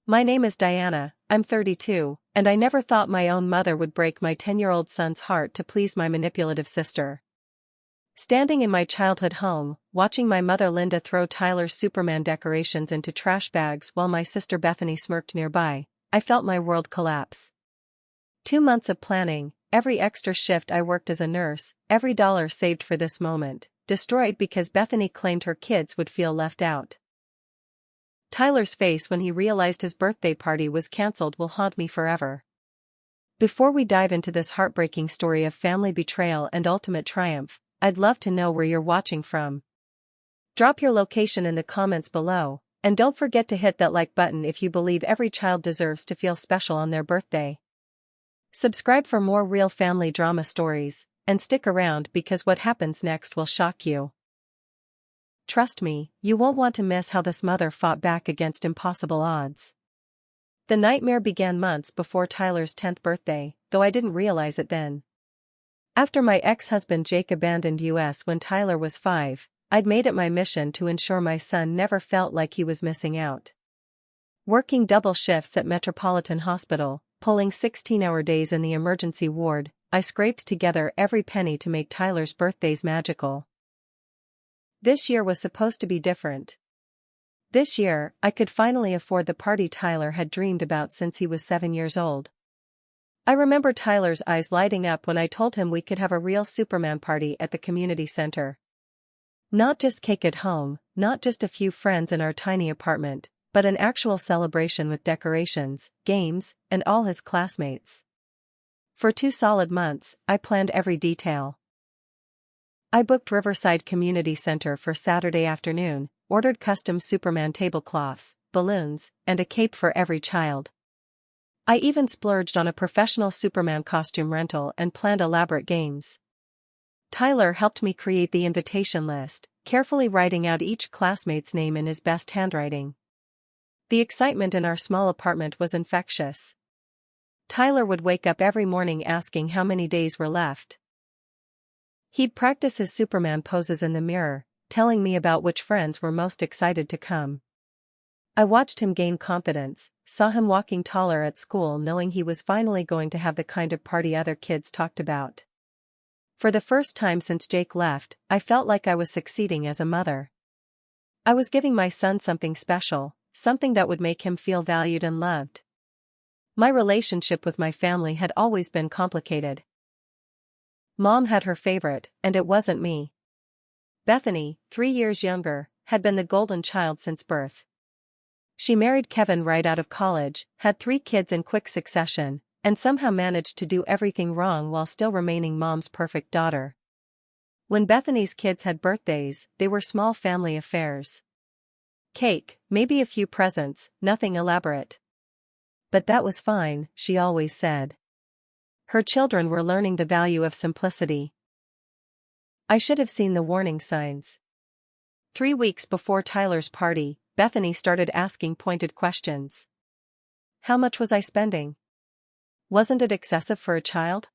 My name is Diana, I'm 32, and I never thought my own mother would break my 10-year-old son's heart to please my manipulative sister. Standing in my childhood home, watching my mother Linda throw Tyler's Superman decorations into trash bags while my sister Bethany smirked nearby, I felt my world collapse. 2 months of planning, every extra shift I worked as a nurse, every dollar saved for this moment, destroyed because Bethany claimed her kids would feel left out. Tyler's face when he realized his birthday party was cancelled will haunt me forever. Before we dive into this heartbreaking story of family betrayal and ultimate triumph, I'd love to know where you're watching from. Drop your location in the comments below, and don't forget to hit that like button if you believe every child deserves to feel special on their birthday. Subscribe for more real family drama stories, and stick around because what happens next will shock you. Trust me, you won't want to miss how this mother fought back against impossible odds. The nightmare began months before Tyler's 10th birthday, though I didn't realize it then. After my ex-husband Jake abandoned us when Tyler was 5, I'd made it my mission to ensure my son never felt like he was missing out. Working double shifts at Metropolitan Hospital, pulling 16-hour days in the emergency ward, I scraped together every penny to make Tyler's birthdays magical. This year was supposed to be different. This year, I could finally afford the party Tyler had dreamed about since he was 7 years old. I remember Tyler's eyes lighting up when I told him we could have a real Superman party at the community center. Not just cake at home, not just a few friends in our tiny apartment, but an actual celebration with decorations, games, and all his classmates. For 2 solid months, I planned every detail. I booked Riverside Community Center for Saturday afternoon, ordered custom Superman tablecloths, balloons, and a cape for every child. I even splurged on a professional Superman costume rental and planned elaborate games. Tyler helped me create the invitation list, carefully writing out each classmate's name in his best handwriting. The excitement in our small apartment was infectious. Tyler would wake up every morning asking how many days were left. He'd practice his Superman poses in the mirror, telling me about which friends were most excited to come. I watched him gain confidence, saw him walking taller at school knowing he was finally going to have the kind of party other kids talked about. For the first time since Jake left, I felt like I was succeeding as a mother. I was giving my son something special, something that would make him feel valued and loved. My relationship with my family had always been complicated. Mom had her favorite, and it wasn't me. Bethany, 3 years younger, had been the golden child since birth. She married Kevin right out of college, had 3 kids in quick succession, and somehow managed to do everything wrong while still remaining mom's perfect daughter. When Bethany's kids had birthdays, they were small family affairs. Cake, maybe a few presents, nothing elaborate. But that was fine, she always said. Her children were learning the value of simplicity. I should have seen the warning signs. 3 weeks before Tyler's party, Bethany started asking pointed questions. How much was I spending? Wasn't it excessive for a child?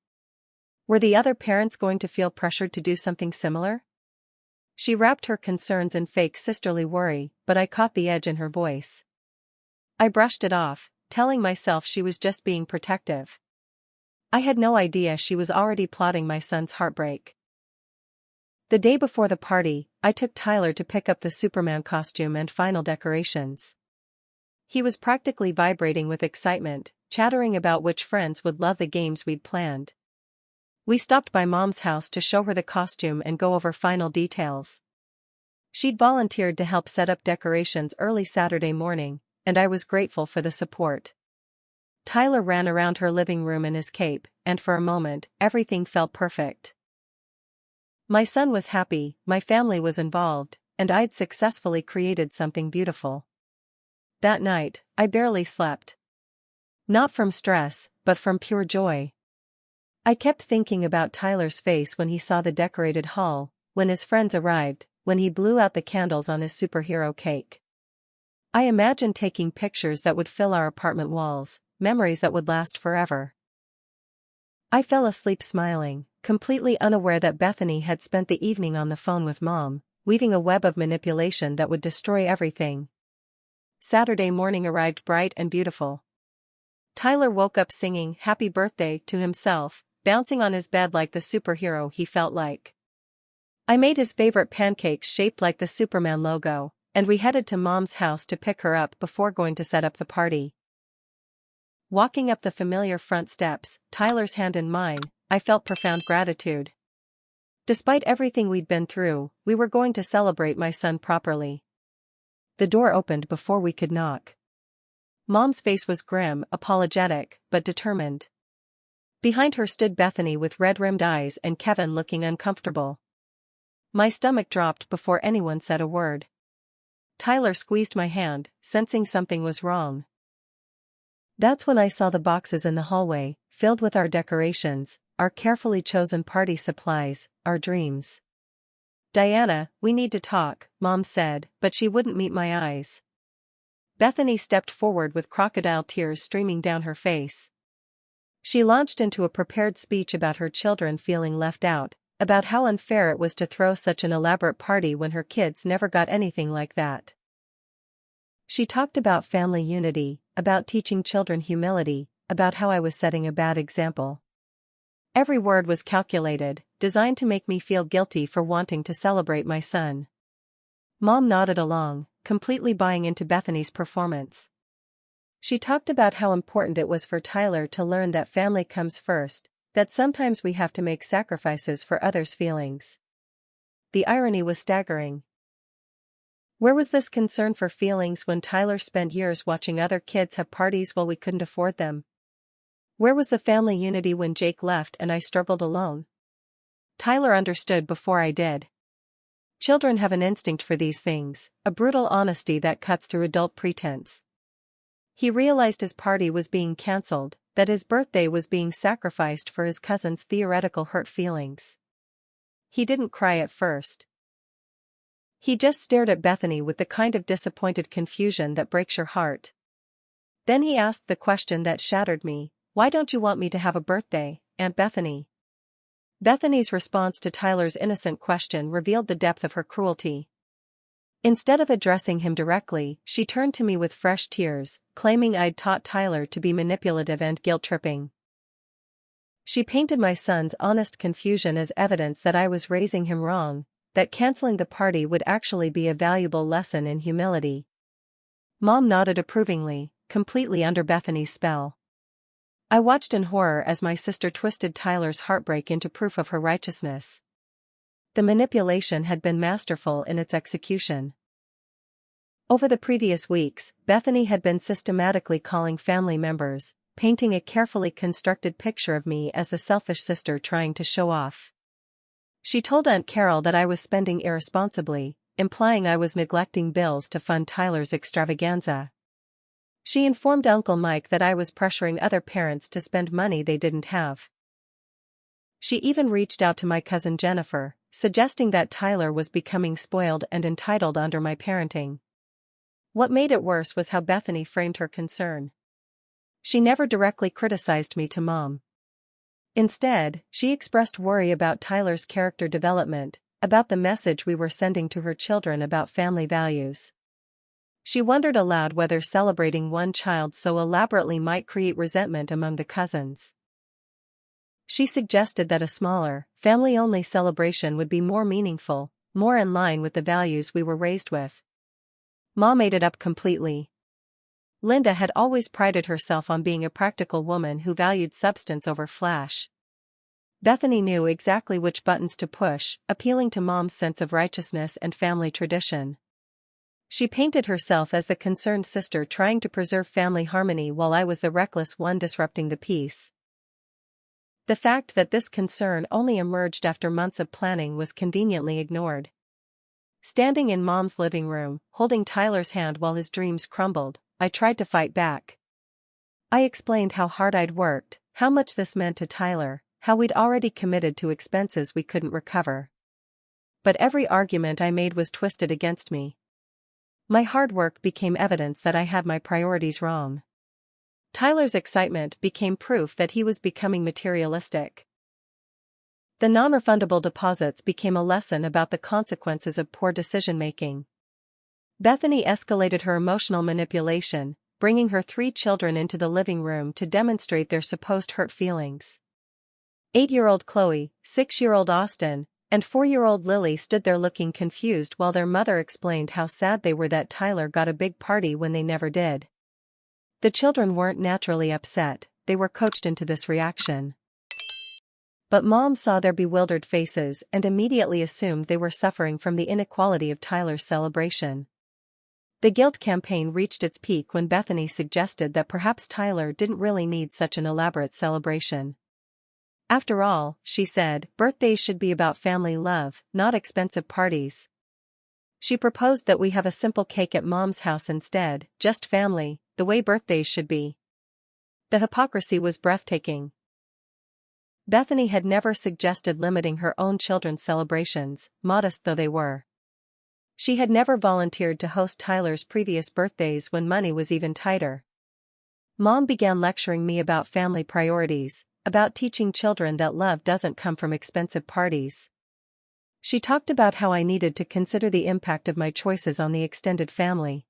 Were the other parents going to feel pressured to do something similar? She wrapped her concerns in fake sisterly worry, but I caught the edge in her voice. I brushed it off, telling myself she was just being protective. I had no idea she was already plotting my son's heartbreak. The day before the party, I took Tyler to pick up the Superman costume and final decorations. He was practically vibrating with excitement, chattering about which friends would love the games we'd planned. We stopped by Mom's house to show her the costume and go over final details. She'd volunteered to help set up decorations early Saturday morning, and I was grateful for the support. Tyler ran around her living room in his cape, and for a moment, everything felt perfect. My son was happy, my family was involved, and I'd successfully created something beautiful. That night, I barely slept. Not from stress, but from pure joy. I kept thinking about Tyler's face when he saw the decorated hall, when his friends arrived, when he blew out the candles on his superhero cake. I imagined taking pictures that would fill our apartment walls, memories that would last forever. I fell asleep smiling, completely unaware that Bethany had spent the evening on the phone with Mom, weaving a web of manipulation that would destroy everything. Saturday morning arrived bright and beautiful. Tyler woke up singing "Happy Birthday" to himself, bouncing on his bed like the superhero he felt like. I made his favorite pancakes shaped like the Superman logo, and we headed to Mom's house to pick her up before going to set up the party. Walking up the familiar front steps, Tyler's hand in mine, I felt profound gratitude. Despite everything we'd been through, we were going to celebrate my son properly. The door opened before we could knock. Mom's face was grim, apologetic, but determined. Behind her stood Bethany with red-rimmed eyes and Kevin looking uncomfortable. My stomach dropped before anyone said a word. Tyler squeezed my hand, sensing something was wrong. That's when I saw the boxes in the hallway, filled with our decorations, our carefully chosen party supplies, our dreams. "Diana, we need to talk," Mom said, but she wouldn't meet my eyes. Bethany stepped forward with crocodile tears streaming down her face. She launched into a prepared speech about her children feeling left out, about how unfair it was to throw such an elaborate party when her kids never got anything like that. She talked about family unity, about teaching children humility, about how I was setting a bad example. Every word was calculated, designed to make me feel guilty for wanting to celebrate my son. Mom nodded along, completely buying into Bethany's performance. She talked about how important it was for Tyler to learn that family comes first, that sometimes we have to make sacrifices for others' feelings. The irony was staggering. Where was this concern for feelings when Tyler spent years watching other kids have parties while we couldn't afford them? Where was the family unity when Jake left and I struggled alone? Tyler understood before I did. Children have an instinct for these things, a brutal honesty that cuts through adult pretense. He realized his party was being cancelled, that his birthday was being sacrificed for his cousin's theoretical hurt feelings. He didn't cry at first. He just stared at Bethany with the kind of disappointed confusion that breaks your heart. Then he asked the question that shattered me, "Why don't you want me to have a birthday, Aunt Bethany?" Bethany's response to Tyler's innocent question revealed the depth of her cruelty. Instead of addressing him directly, she turned to me with fresh tears, claiming I'd taught Tyler to be manipulative and guilt-tripping. She painted my son's honest confusion as evidence that I was raising him wrong, that canceling the party would actually be a valuable lesson in humility. Mom nodded approvingly, completely under Bethany's spell. I watched in horror as my sister twisted Tyler's heartbreak into proof of her righteousness. The manipulation had been masterful in its execution. Over the previous weeks, Bethany had been systematically calling family members, painting a carefully constructed picture of me as the selfish sister trying to show off. She told Aunt Carol that I was spending irresponsibly, implying I was neglecting bills to fund Tyler's extravaganza. She informed Uncle Mike that I was pressuring other parents to spend money they didn't have. She even reached out to my cousin Jennifer, suggesting that Tyler was becoming spoiled and entitled under my parenting. What made it worse was how Bethany framed her concern. She never directly criticized me to Mom. Instead, she expressed worry about Tyler's character development, about the message we were sending to her children about family values. She wondered aloud whether celebrating one child so elaborately might create resentment among the cousins. She suggested that a smaller, family-only celebration would be more meaningful, more in line with the values we were raised with. Mom ate it up completely. Linda had always prided herself on being a practical woman who valued substance over flash. Bethany knew exactly which buttons to push, appealing to Mom's sense of righteousness and family tradition. She painted herself as the concerned sister trying to preserve family harmony while I was the reckless one disrupting the peace. The fact that this concern only emerged after months of planning was conveniently ignored. Standing in Mom's living room, holding Tyler's hand while his dreams crumbled, I tried to fight back. I explained how hard I'd worked, how much this meant to Tyler, how we'd already committed to expenses we couldn't recover. But every argument I made was twisted against me. My hard work became evidence that I had my priorities wrong. Tyler's excitement became proof that he was becoming materialistic. The non-refundable deposits became a lesson about the consequences of poor decision-making. Bethany escalated her emotional manipulation, bringing her 3 children into the living room to demonstrate their supposed hurt feelings. 8-year-old Chloe, 6-year-old Austin, and 4-year-old Lily stood there looking confused while their mother explained how sad they were that Tyler got a big party when they never did. The children weren't naturally upset, they were coached into this reaction. But Mom saw their bewildered faces and immediately assumed they were suffering from the inequality of Tyler's celebration. The guilt campaign reached its peak when Bethany suggested that perhaps Tyler didn't really need such an elaborate celebration. After all, she said, birthdays should be about family love, not expensive parties. She proposed that we have a simple cake at Mom's house instead, just family, the way birthdays should be. The hypocrisy was breathtaking. Bethany had never suggested limiting her own children's celebrations, modest though they were. She had never volunteered to host Tyler's previous birthdays when money was even tighter. Mom began lecturing me about family priorities, about teaching children that love doesn't come from expensive parties. She talked about how I needed to consider the impact of my choices on the extended family.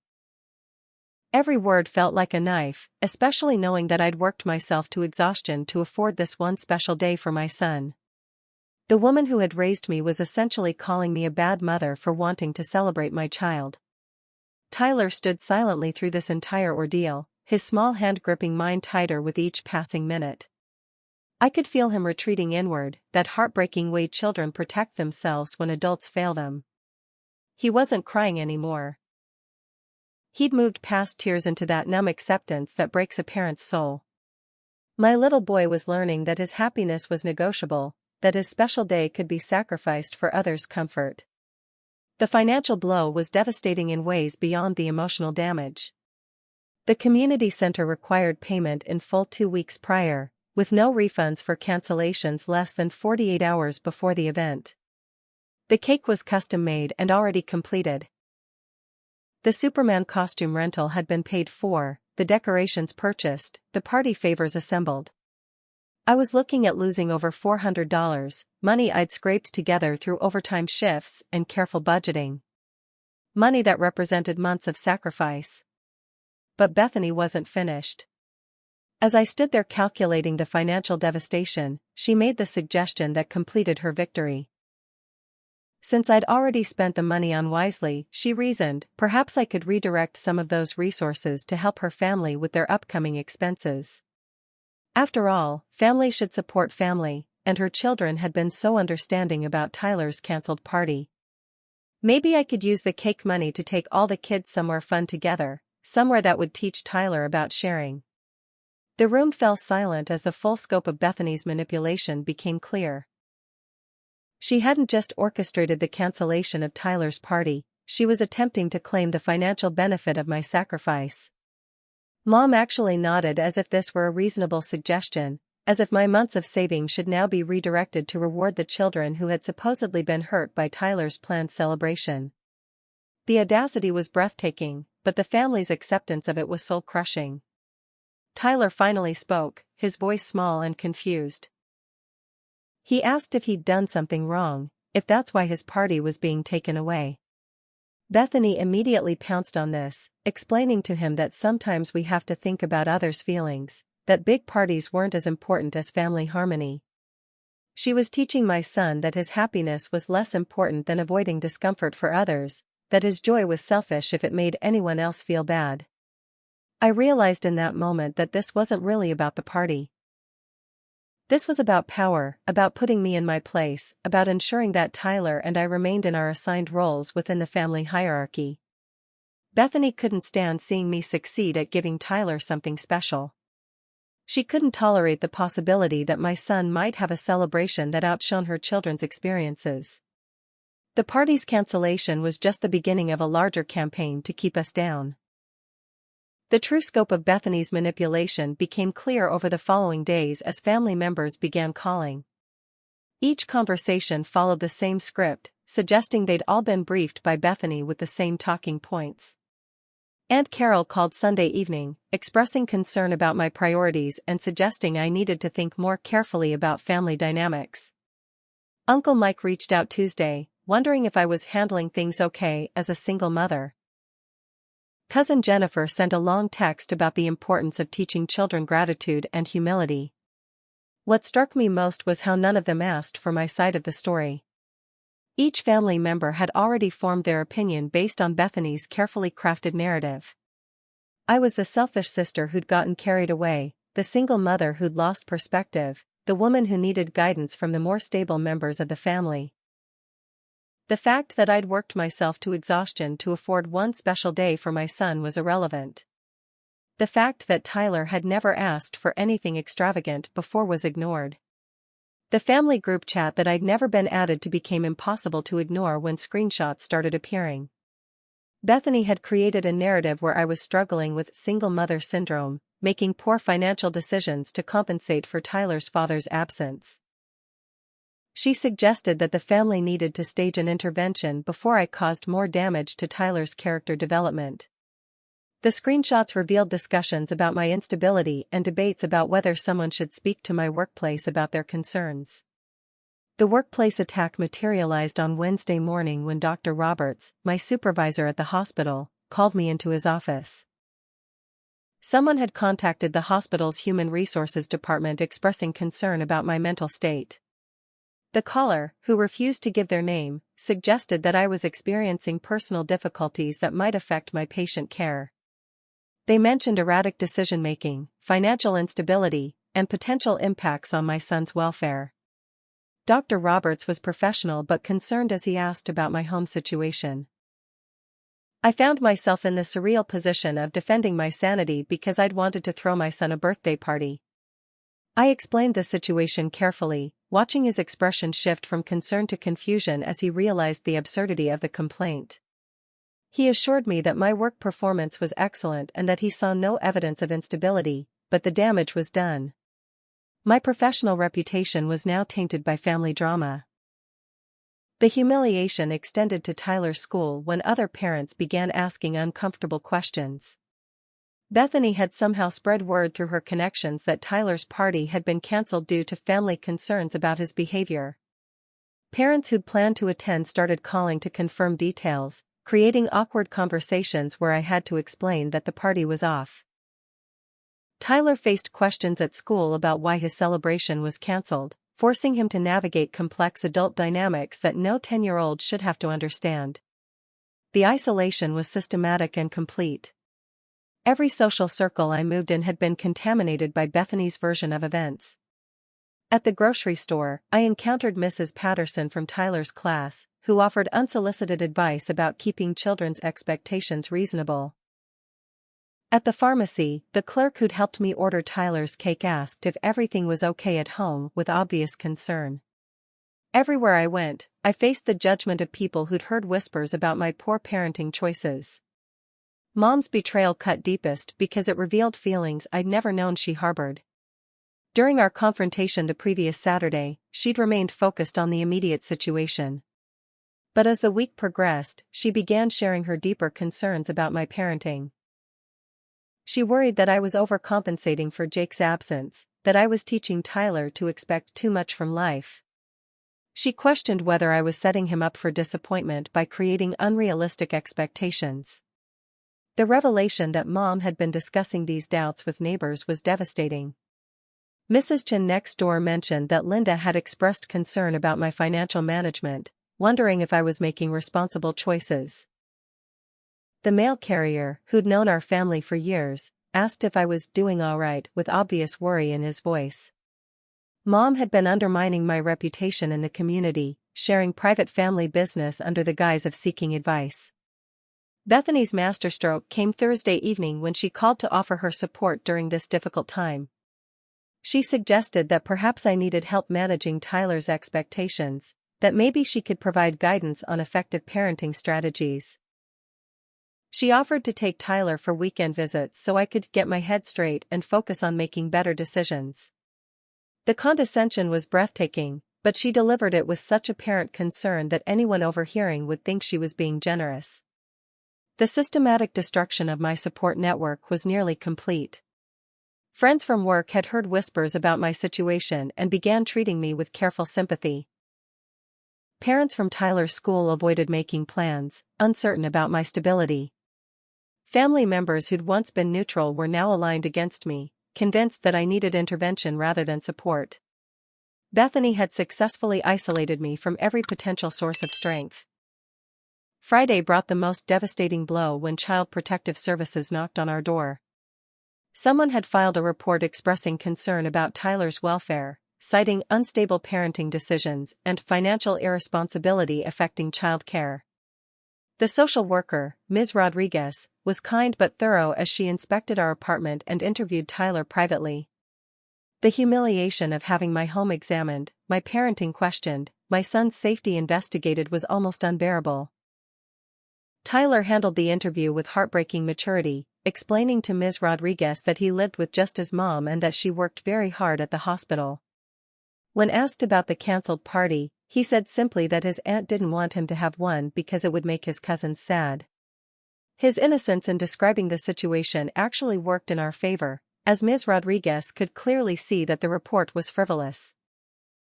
Every word felt like a knife, especially knowing that I'd worked myself to exhaustion to afford this one special day for my son. The woman who had raised me was essentially calling me a bad mother for wanting to celebrate my child. Tyler stood silently through this entire ordeal, his small hand gripping mine tighter with each passing minute. I could feel him retreating inward, that heartbreaking way children protect themselves when adults fail them. He wasn't crying anymore. He'd moved past tears into that numb acceptance that breaks a parent's soul. My little boy was learning that his happiness was negotiable, that his special day could be sacrificed for others' comfort. The financial blow was devastating in ways beyond the emotional damage. The community center required payment in full 2 weeks prior, with no refunds for cancellations less than 48 hours before the event. The cake was custom-made and already completed. The Superman costume rental had been paid for, the decorations purchased, the party favors assembled. I was looking at losing over $400, money I'd scraped together through overtime shifts and careful budgeting. Money that represented months of sacrifice. But Bethany wasn't finished. As I stood there calculating the financial devastation, she made the suggestion that completed her victory. Since I'd already spent the money unwisely, she reasoned, perhaps I could redirect some of those resources to help her family with their upcoming expenses. After all, family should support family, and her children had been so understanding about Tyler's canceled party. Maybe I could use the cake money to take all the kids somewhere fun together, somewhere that would teach Tyler about sharing. The room fell silent as the full scope of Bethany's manipulation became clear. She hadn't just orchestrated the cancellation of Tyler's party, she was attempting to claim the financial benefit of my sacrifice. Mom actually nodded as if this were a reasonable suggestion, as if my months of saving should now be redirected to reward the children who had supposedly been hurt by Tyler's planned celebration. The audacity was breathtaking, but the family's acceptance of it was soul-crushing. Tyler finally spoke, his voice small and confused. He asked if he'd done something wrong, if that's why his party was being taken away. Bethany immediately pounced on this, explaining to him that sometimes we have to think about others' feelings, that big parties weren't as important as family harmony. She was teaching my son that his happiness was less important than avoiding discomfort for others, that his joy was selfish if it made anyone else feel bad. I realized in that moment that this wasn't really about the party. This was about power, about putting me in my place, about ensuring that Tyler and I remained in our assigned roles within the family hierarchy. Bethany couldn't stand seeing me succeed at giving Tyler something special. She couldn't tolerate the possibility that my son might have a celebration that outshone her children's experiences. The party's cancellation was just the beginning of a larger campaign to keep us down. The true scope of Bethany's manipulation became clear over the following days as family members began calling. Each conversation followed the same script, suggesting they'd all been briefed by Bethany with the same talking points. Aunt Carol called Sunday evening, expressing concern about my priorities and suggesting I needed to think more carefully about family dynamics. Uncle Mike reached out Tuesday, wondering if I was handling things okay as a single mother. Cousin Jennifer sent a long text about the importance of teaching children gratitude and humility. What struck me most was how none of them asked for my side of the story. Each family member had already formed their opinion based on Bethany's carefully crafted narrative. I was the selfish sister who'd gotten carried away, the single mother who'd lost perspective, the woman who needed guidance from the more stable members of the family. The fact that I'd worked myself to exhaustion to afford one special day for my son was irrelevant. The fact that Tyler had never asked for anything extravagant before was ignored. The family group chat that I'd never been added to became impossible to ignore when screenshots started appearing. Bethany had created a narrative where I was struggling with single mother syndrome, making poor financial decisions to compensate for Tyler's father's absence. She suggested that the family needed to stage an intervention before I caused more damage to Tyler's character development. The screenshots revealed discussions about my instability and debates about whether someone should speak to my workplace about their concerns. The workplace attack materialized on Wednesday morning when Dr. Roberts, my supervisor at the hospital, called me into his office. Someone had contacted the hospital's human resources department expressing concern about my mental state. The caller, who refused to give their name, suggested that I was experiencing personal difficulties that might affect my patient care. They mentioned erratic decision-making, financial instability, and potential impacts on my son's welfare. Dr. Roberts was professional but concerned as he asked about my home situation. I found myself in the surreal position of defending my sanity because I'd wanted to throw my son a birthday party. I explained the situation carefully, watching his expression shift from concern to confusion as he realized the absurdity of the complaint. He assured me that my work performance was excellent and that he saw no evidence of instability, but the damage was done. My professional reputation was now tainted by family drama. The humiliation extended to Tyler's school when other parents began asking uncomfortable questions. Bethany had somehow spread word through her connections that Tyler's party had been canceled due to family concerns about his behavior. Parents who'd planned to attend started calling to confirm details, creating awkward conversations where I had to explain that the party was off. Tyler faced questions at school about why his celebration was canceled, forcing him to navigate complex adult dynamics that no 10-year-old should have to understand. The isolation was systematic and complete. Every social circle I moved in had been contaminated by Bethany's version of events. At the grocery store, I encountered Mrs. Patterson from Tyler's class, who offered unsolicited advice about keeping children's expectations reasonable. At the pharmacy, the clerk who'd helped me order Tyler's cake asked if everything was okay at home with obvious concern. Everywhere I went, I faced the judgment of people who'd heard whispers about my poor parenting choices. Mom's betrayal cut deepest because it revealed feelings I'd never known she harbored. During our confrontation the previous Saturday, she'd remained focused on the immediate situation. But as the week progressed, she began sharing her deeper concerns about my parenting. She worried that I was overcompensating for Jake's absence, that I was teaching Tyler to expect too much from life. She questioned whether I was setting him up for disappointment by creating unrealistic expectations. The revelation that Mom had been discussing these doubts with neighbors was devastating. Mrs. Chen next door mentioned that Linda had expressed concern about my financial management, wondering if I was making responsible choices. The mail carrier, who'd known our family for years, asked if I was doing all right with obvious worry in his voice. Mom had been undermining my reputation in the community, sharing private family business under the guise of seeking advice. Bethany's masterstroke came Thursday evening when she called to offer her support during this difficult time. She suggested that perhaps I needed help managing Tyler's expectations, that maybe she could provide guidance on effective parenting strategies. She offered to take Tyler for weekend visits so I could get my head straight and focus on making better decisions. The condescension was breathtaking, but she delivered it with such apparent concern that anyone overhearing would think she was being generous. The systematic destruction of my support network was nearly complete. Friends from work had heard whispers about my situation and began treating me with careful sympathy. Parents from Tyler's school avoided making plans, uncertain about my stability. Family members who'd once been neutral were now aligned against me, convinced that I needed intervention rather than support. Bethany had successfully isolated me from every potential source of strength. Friday brought the most devastating blow when Child Protective Services knocked on our door. Someone had filed a report expressing concern about Tyler's welfare, citing unstable parenting decisions and financial irresponsibility affecting child care. The social worker, Ms. Rodriguez, was kind but thorough as she inspected our apartment and interviewed Tyler privately. The humiliation of having my home examined, my parenting questioned, my son's safety investigated was almost unbearable. Tyler handled the interview with heartbreaking maturity, explaining to Ms. Rodriguez that he lived with just his mom and that she worked very hard at the hospital. When asked about the cancelled party, he said simply that his aunt didn't want him to have one because it would make his cousins sad. His innocence in describing the situation actually worked in our favor, as Ms. Rodriguez could clearly see that the report was frivolous.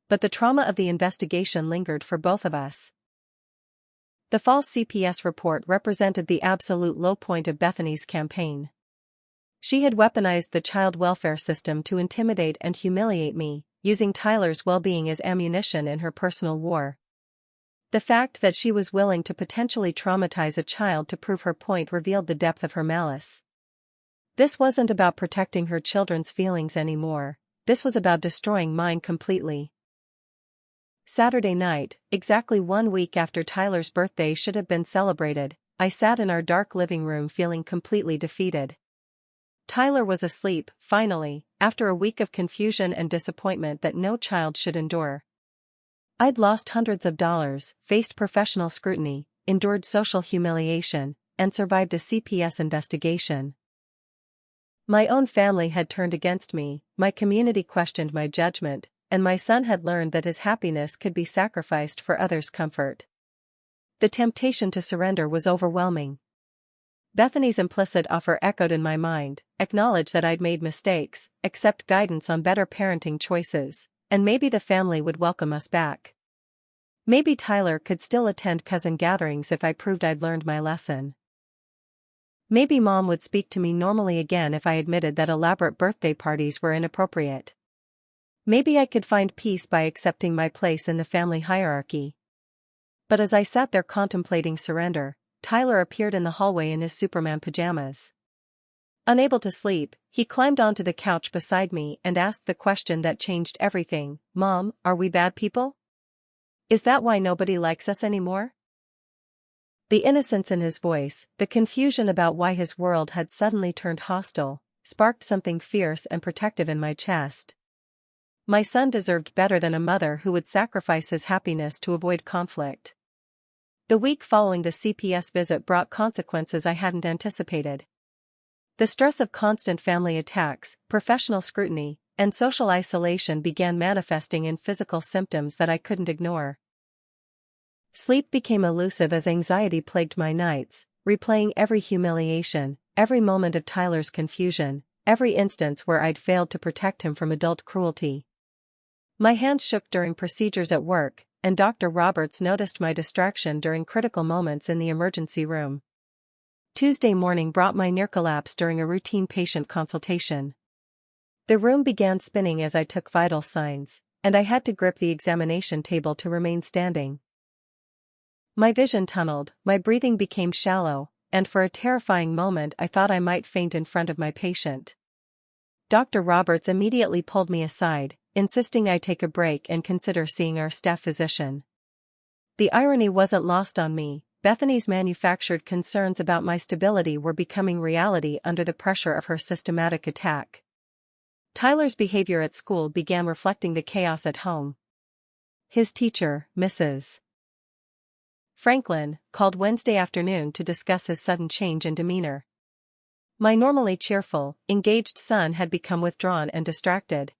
But the trauma of the investigation lingered for both of us. The false CPS report represented the absolute low point of Bethany's campaign. She had weaponized the child welfare system to intimidate and humiliate me, using Tyler's well-being as ammunition in her personal war. The fact that she was willing to potentially traumatize a child to prove her point revealed the depth of her malice. This wasn't about protecting her children's feelings anymore, this was about destroying mine completely. Saturday night, exactly 1 week after Tyler's birthday should have been celebrated, I sat in our dark living room feeling completely defeated. Tyler was asleep, finally, after a week of confusion and disappointment that no child should endure. I'd lost hundreds of dollars, faced professional scrutiny, endured social humiliation, and survived a CPS investigation. My own family had turned against me, my community questioned my judgment, and my son had learned that his happiness could be sacrificed for others' comfort. The temptation to surrender was overwhelming. Bethany's implicit offer echoed in my mind, acknowledge that I'd made mistakes, accept guidance on better parenting choices, and maybe the family would welcome us back. Maybe Tyler could still attend cousin gatherings if I proved I'd learned my lesson. Maybe Mom would speak to me normally again if I admitted that elaborate birthday parties were inappropriate. Maybe I could find peace by accepting my place in the family hierarchy. But as I sat there contemplating surrender, Tyler appeared in the hallway in his Superman pajamas. Unable to sleep, he climbed onto the couch beside me and asked the question that changed everything, "Mom, are we bad people? Is that why nobody likes us anymore?" The innocence in his voice, the confusion about why his world had suddenly turned hostile, sparked something fierce and protective in my chest. My son deserved better than a mother who would sacrifice his happiness to avoid conflict. The week following the CPS visit brought consequences I hadn't anticipated. The stress of constant family attacks, professional scrutiny, and social isolation began manifesting in physical symptoms that I couldn't ignore. Sleep became elusive as anxiety plagued my nights, replaying every humiliation, every moment of Tyler's confusion, every instance where I'd failed to protect him from adult cruelty. My hands shook during procedures at work, and Dr. Roberts noticed my distraction during critical moments in the emergency room. Tuesday morning brought my near collapse during a routine patient consultation. The room began spinning as I took vital signs, and I had to grip the examination table to remain standing. My vision tunneled, my breathing became shallow, and for a terrifying moment I thought I might faint in front of my patient. Dr. Roberts immediately pulled me aside, insisting I take a break and consider seeing our staff physician. The irony wasn't lost on me. Bethany's manufactured concerns about my stability were becoming reality under the pressure of her systematic attack. Tyler's behavior at school began reflecting the chaos at home. His teacher, Mrs. Franklin, called Wednesday afternoon to discuss his sudden change in demeanor. My normally cheerful, engaged son had become withdrawn and distracted.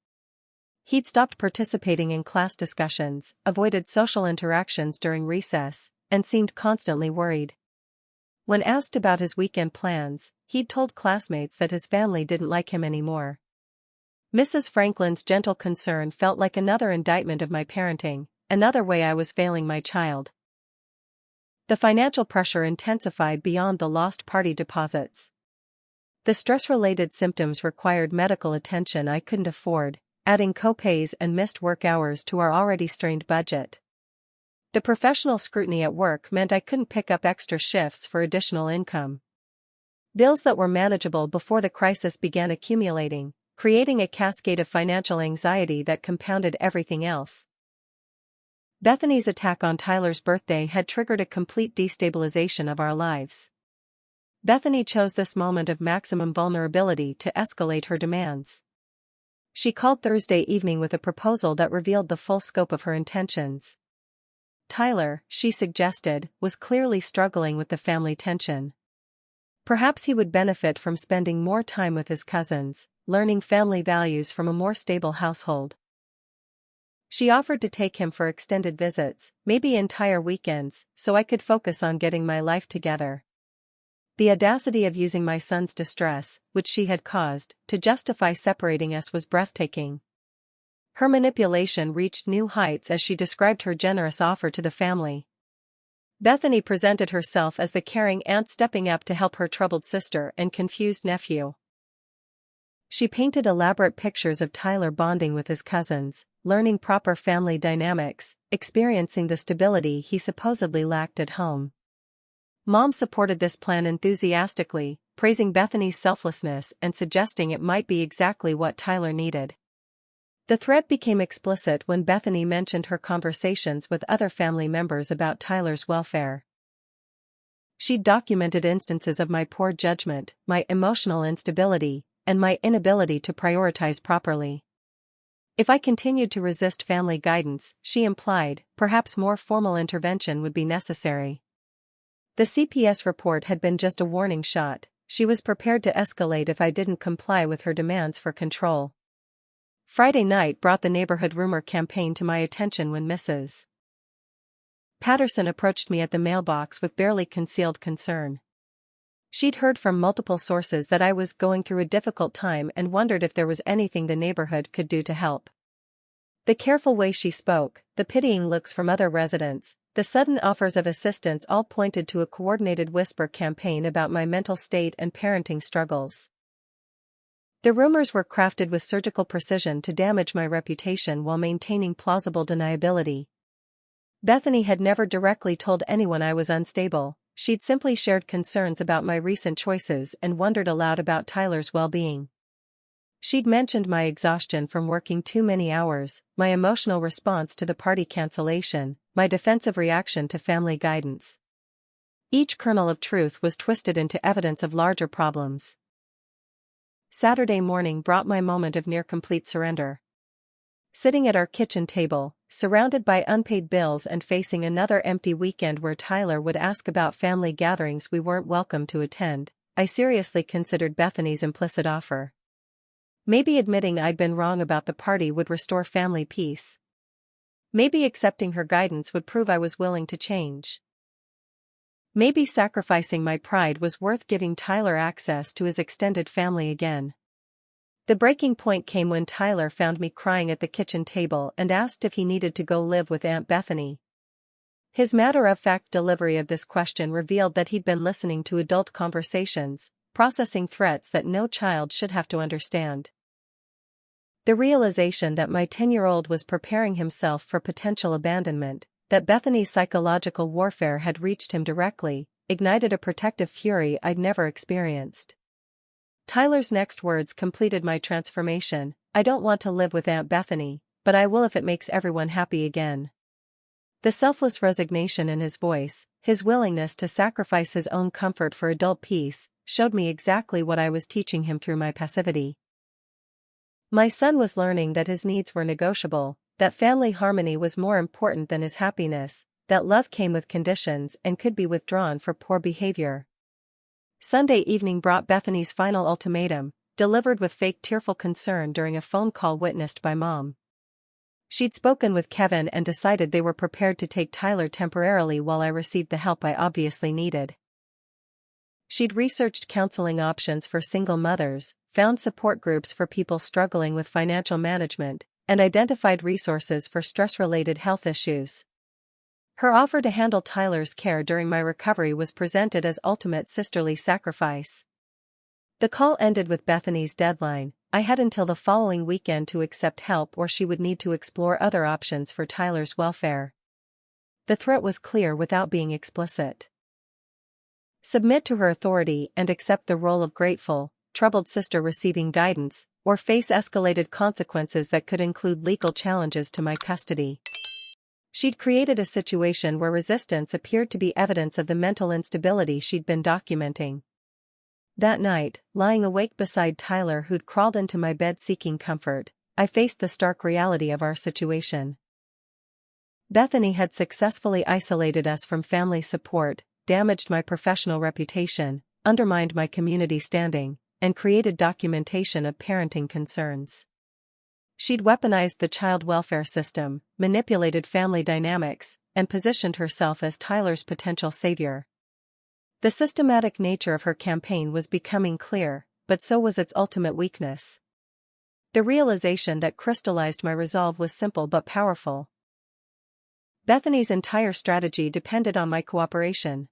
He'd stopped participating in class discussions, avoided social interactions during recess, and seemed constantly worried. When asked about his weekend plans, he'd told classmates that his family didn't like him anymore. Mrs. Franklin's gentle concern felt like another indictment of my parenting, another way I was failing my child. The financial pressure intensified beyond the lost party deposits. The stress-related symptoms required medical attention I couldn't afford, adding co-pays and missed work hours to our already strained budget. The professional scrutiny at work meant I couldn't pick up extra shifts for additional income. Bills that were manageable before the crisis began accumulating, creating a cascade of financial anxiety that compounded everything else. Bethany's attack on Tyler's birthday had triggered a complete destabilization of our lives. Bethany chose this moment of maximum vulnerability to escalate her demands. She called Thursday evening with a proposal that revealed the full scope of her intentions. Tyler, she suggested, was clearly struggling with the family tension. Perhaps he would benefit from spending more time with his cousins, learning family values from a more stable household. She offered to take him for extended visits, maybe entire weekends, so I could focus on getting my life together. The audacity of using my son's distress, which she had caused, to justify separating us was breathtaking. Her manipulation reached new heights as she described her generous offer to the family. Bethany presented herself as the caring aunt stepping up to help her troubled sister and confused nephew. She painted elaborate pictures of Tyler bonding with his cousins, learning proper family dynamics, experiencing the stability he supposedly lacked at home. Mom supported this plan enthusiastically, praising Bethany's selflessness and suggesting it might be exactly what Tyler needed. The threat became explicit when Bethany mentioned her conversations with other family members about Tyler's welfare. She'd documented instances of my poor judgment, my emotional instability, and my inability to prioritize properly. If I continued to resist family guidance, she implied, perhaps more formal intervention would be necessary. The CPS report had been just a warning shot. She was prepared to escalate if I didn't comply with her demands for control. Friday night brought the neighborhood rumor campaign to my attention when Mrs. Patterson approached me at the mailbox with barely concealed concern. She'd heard from multiple sources that I was going through a difficult time and wondered if there was anything the neighborhood could do to help. The careful way she spoke, the pitying looks from other residents, the sudden offers of assistance all pointed to a coordinated whisper campaign about my mental state and parenting struggles. The rumors were crafted with surgical precision to damage my reputation while maintaining plausible deniability. Bethany had never directly told anyone I was unstable. She'd simply shared concerns about my recent choices and wondered aloud about Tyler's well-being. She'd mentioned my exhaustion from working too many hours, my emotional response to the party cancellation, my defensive reaction to family guidance. Each kernel of truth was twisted into evidence of larger problems. Saturday morning brought my moment of near-complete surrender. Sitting at our kitchen table, surrounded by unpaid bills and facing another empty weekend where Tyler would ask about family gatherings we weren't welcome to attend, I seriously considered Bethany's implicit offer. Maybe admitting I'd been wrong about the party would restore family peace. Maybe accepting her guidance would prove I was willing to change. Maybe sacrificing my pride was worth giving Tyler access to his extended family again. The breaking point came when Tyler found me crying at the kitchen table and asked if he needed to go live with Aunt Bethany. His matter-of-fact delivery of this question revealed that he'd been listening to adult conversations, processing threats that no child should have to understand. The realization that my 10-year-old was preparing himself for potential abandonment, that Bethany's psychological warfare had reached him directly, ignited a protective fury I'd never experienced. Tyler's next words completed my transformation. I don't want to live with Aunt Bethany, but I will if it makes everyone happy again. The selfless resignation in his voice, his willingness to sacrifice his own comfort for adult peace, showed me exactly what I was teaching him through my passivity. My son was learning that his needs were negotiable, that family harmony was more important than his happiness, that love came with conditions and could be withdrawn for poor behavior. Sunday evening brought Bethany's final ultimatum, delivered with fake tearful concern during a phone call witnessed by Mom. She'd spoken with Kevin and decided they were prepared to take Tyler temporarily while I received the help I obviously needed. She'd researched counseling options for single mothers, found support groups for people struggling with financial management, and identified resources for stress-related health issues. Her offer to handle Tyler's care during my recovery was presented as ultimate sisterly sacrifice. The call ended with Bethany's deadline. I had until the following weekend to accept help or she would need to explore other options for Tyler's welfare. The threat was clear without being explicit. Submit to her authority and accept the role of grateful, troubled sister receiving guidance, or face escalated consequences that could include legal challenges to my custody. She'd created a situation where resistance appeared to be evidence of the mental instability she'd been documenting. That night, lying awake beside Tyler who'd crawled into my bed seeking comfort, I faced the stark reality of our situation. Bethany had successfully isolated us from family support, damaged my professional reputation, undermined my community standing, and created documentation of parenting concerns. She'd weaponized the child welfare system, manipulated family dynamics, and positioned herself as Tyler's potential savior. The systematic nature of her campaign was becoming clear, but so was its ultimate weakness. The realization that crystallized my resolve was simple but powerful. Bethany's entire strategy depended on my cooperation.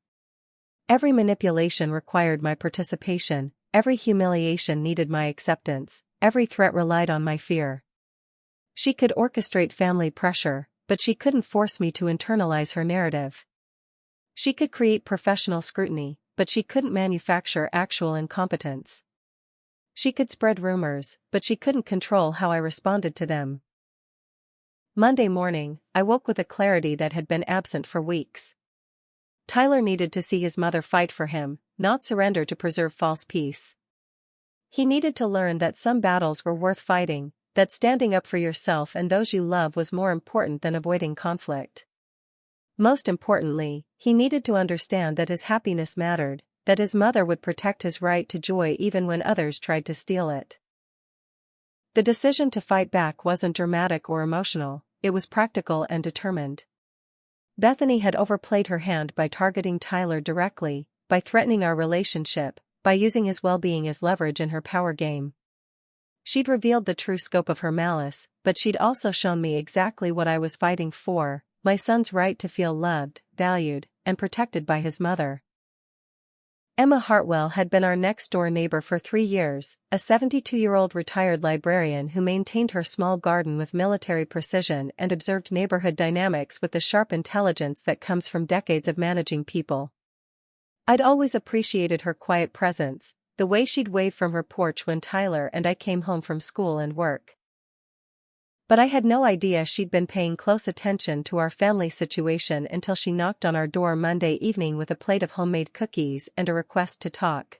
Every manipulation required my participation, every humiliation needed my acceptance, every threat relied on my fear. She could orchestrate family pressure, but she couldn't force me to internalize her narrative. She could create professional scrutiny, but she couldn't manufacture actual incompetence. She could spread rumors, but she couldn't control how I responded to them. Monday morning, I woke with a clarity that had been absent for weeks. Tyler needed to see his mother fight for him, not surrender to preserve false peace. He needed to learn that some battles were worth fighting, that standing up for yourself and those you love was more important than avoiding conflict. Most importantly, he needed to understand that his happiness mattered, that his mother would protect his right to joy even when others tried to steal it. The decision to fight back wasn't dramatic or emotional, it was practical and determined. Bethany had overplayed her hand by targeting Tyler directly, by threatening our relationship, by using his well-being as leverage in her power game. She'd revealed the true scope of her malice, but she'd also shown me exactly what I was fighting for: my son's right to feel loved, valued, and protected by his mother. Emma Hartwell had been our next-door neighbor for 3 years, a 72-year-old retired librarian who maintained her small garden with military precision and observed neighborhood dynamics with the sharp intelligence that comes from decades of managing people. I'd always appreciated her quiet presence, the way she'd wave from her porch when Tyler and I came home from school and work. But I had no idea she'd been paying close attention to our family situation until she knocked on our door Monday evening with a plate of homemade cookies and a request to talk.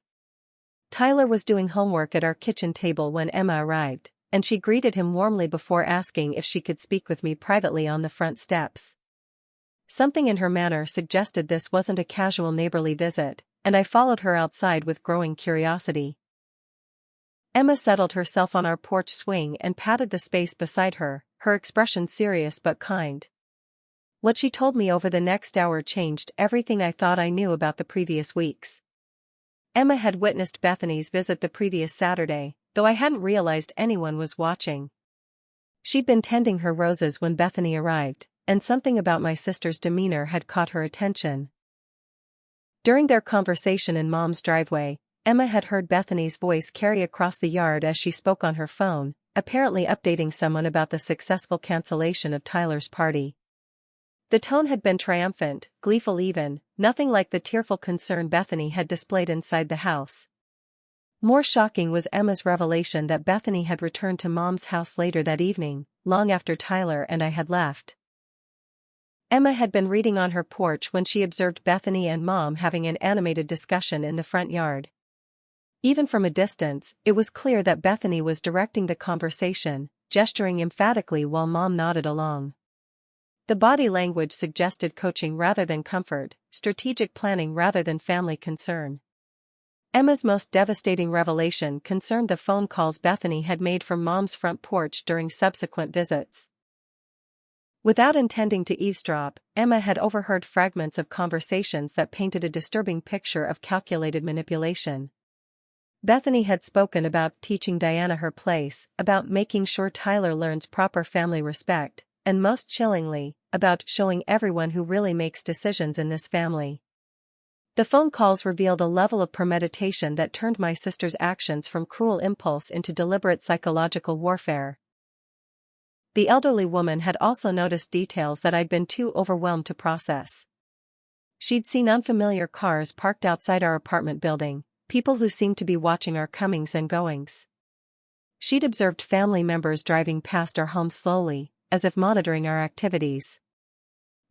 Tyler was doing homework at our kitchen table when Emma arrived, and she greeted him warmly before asking if she could speak with me privately on the front steps. Something in her manner suggested this wasn't a casual neighborly visit, and I followed her outside with growing curiosity. Emma settled herself on our porch swing and patted the space beside her, her expression serious but kind. What she told me over the next hour changed everything I thought I knew about the previous weeks. Emma had witnessed Bethany's visit the previous Saturday, though I hadn't realized anyone was watching. She'd been tending her roses when Bethany arrived, and something about my sister's demeanor had caught her attention. During their conversation in Mom's driveway, Emma had heard Bethany's voice carry across the yard as she spoke on her phone, apparently updating someone about the successful cancellation of Tyler's party. The tone had been triumphant, gleeful even, nothing like the tearful concern Bethany had displayed inside the house. More shocking was Emma's revelation that Bethany had returned to Mom's house later that evening, long after Tyler and I had left. Emma had been reading on her porch when she observed Bethany and Mom having an animated discussion in the front yard. Even from a distance, it was clear that Bethany was directing the conversation, gesturing emphatically while Mom nodded along. The body language suggested coaching rather than comfort, strategic planning rather than family concern. Emma's most devastating revelation concerned the phone calls Bethany had made from Mom's front porch during subsequent visits. Without intending to eavesdrop, Emma had overheard fragments of conversations that painted a disturbing picture of calculated manipulation. Bethany had spoken about teaching Diana her place, about making sure Tyler learns proper family respect, and most chillingly, about showing everyone who really makes decisions in this family. The phone calls revealed a level of premeditation that turned my sister's actions from cruel impulse into deliberate psychological warfare. The elderly woman had also noticed details that I'd been too overwhelmed to process. She'd seen unfamiliar cars parked outside our apartment building, people who seemed to be watching our comings and goings. She'd observed family members driving past our home slowly, as if monitoring our activities.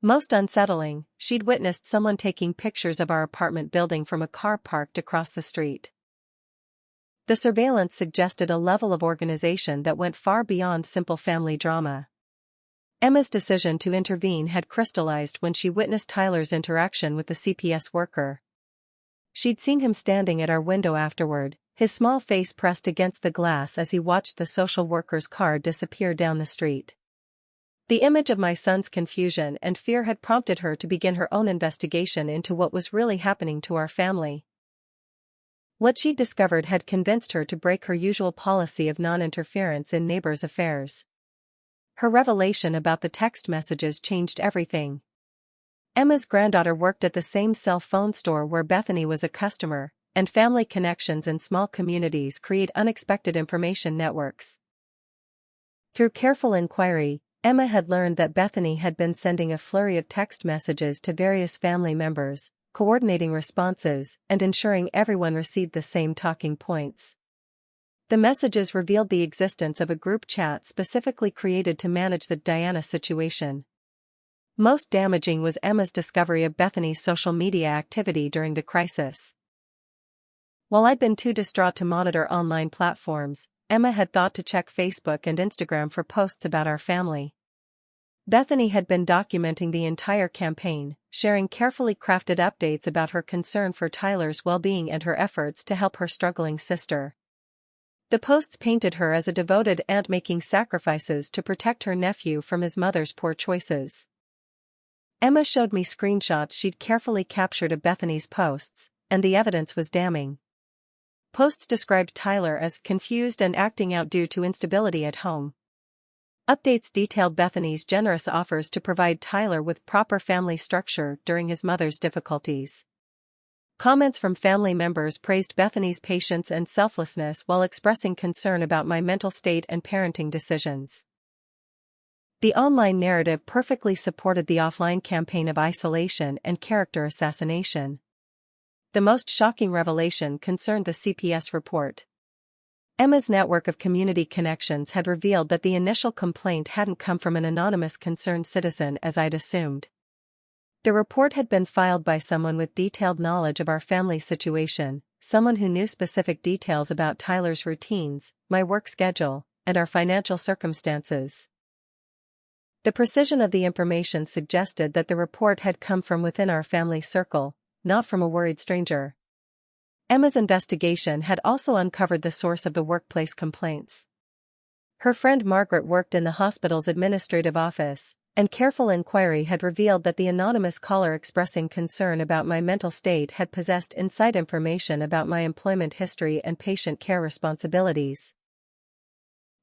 Most unsettling, she'd witnessed someone taking pictures of our apartment building from a car parked across the street. The surveillance suggested a level of organization that went far beyond simple family drama. Emma's decision to intervene had crystallized when she witnessed Tyler's interaction with the CPS worker. She'd seen him standing at our window afterward, his small face pressed against the glass as he watched the social worker's car disappear down the street. The image of my son's confusion and fear had prompted her to begin her own investigation into what was really happening to our family. What she'd discovered had convinced her to break her usual policy of non-interference in neighbors' affairs. Her revelation about the text messages changed everything. Emma's granddaughter worked at the same cell phone store where Bethany was a customer, and family connections in small communities create unexpected information networks. Through careful inquiry, Emma had learned that Bethany had been sending a flurry of text messages to various family members, coordinating responses and ensuring everyone received the same talking points. The messages revealed the existence of a group chat specifically created to manage the Diana situation. Most damaging was Emma's discovery of Bethany's social media activity during the crisis. While I'd been too distraught to monitor online platforms, Emma had thought to check Facebook and Instagram for posts about our family. Bethany had been documenting the entire campaign, sharing carefully crafted updates about her concern for Tyler's well-being and her efforts to help her struggling sister. The posts painted her as a devoted aunt making sacrifices to protect her nephew from his mother's poor choices. Emma showed me screenshots she'd carefully captured of Bethany's posts, and the evidence was damning. Posts described Tyler as confused and acting out due to instability at home. Updates detailed Bethany's generous offers to provide Tyler with proper family structure during his mother's difficulties. Comments from family members praised Bethany's patience and selflessness while expressing concern about my mental state and parenting decisions. The online narrative perfectly supported the offline campaign of isolation and character assassination. The most shocking revelation concerned the CPS report. Emma's network of community connections had revealed that the initial complaint hadn't come from an anonymous concerned citizen as I'd assumed. The report had been filed by someone with detailed knowledge of our family situation, someone who knew specific details about Tyler's routines, my work schedule, and our financial circumstances. The precision of the information suggested that the report had come from within our family circle, not from a worried stranger. Emma's investigation had also uncovered the source of the workplace complaints. Her friend Margaret worked in the hospital's administrative office, and careful inquiry had revealed that the anonymous caller expressing concern about my mental state had possessed inside information about my employment history and patient care responsibilities.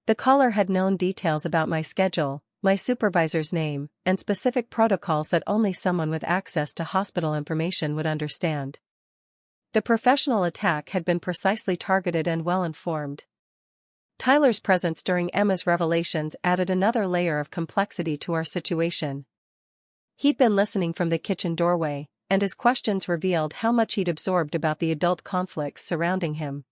The caller had known details about my schedule, my supervisor's name, and specific protocols that only someone with access to hospital information would understand. The professional attack had been precisely targeted and well-informed. Tyler's presence during Emma's revelations added another layer of complexity to our situation. He'd been listening from the kitchen doorway, and his questions revealed how much he'd absorbed about the adult conflicts surrounding him.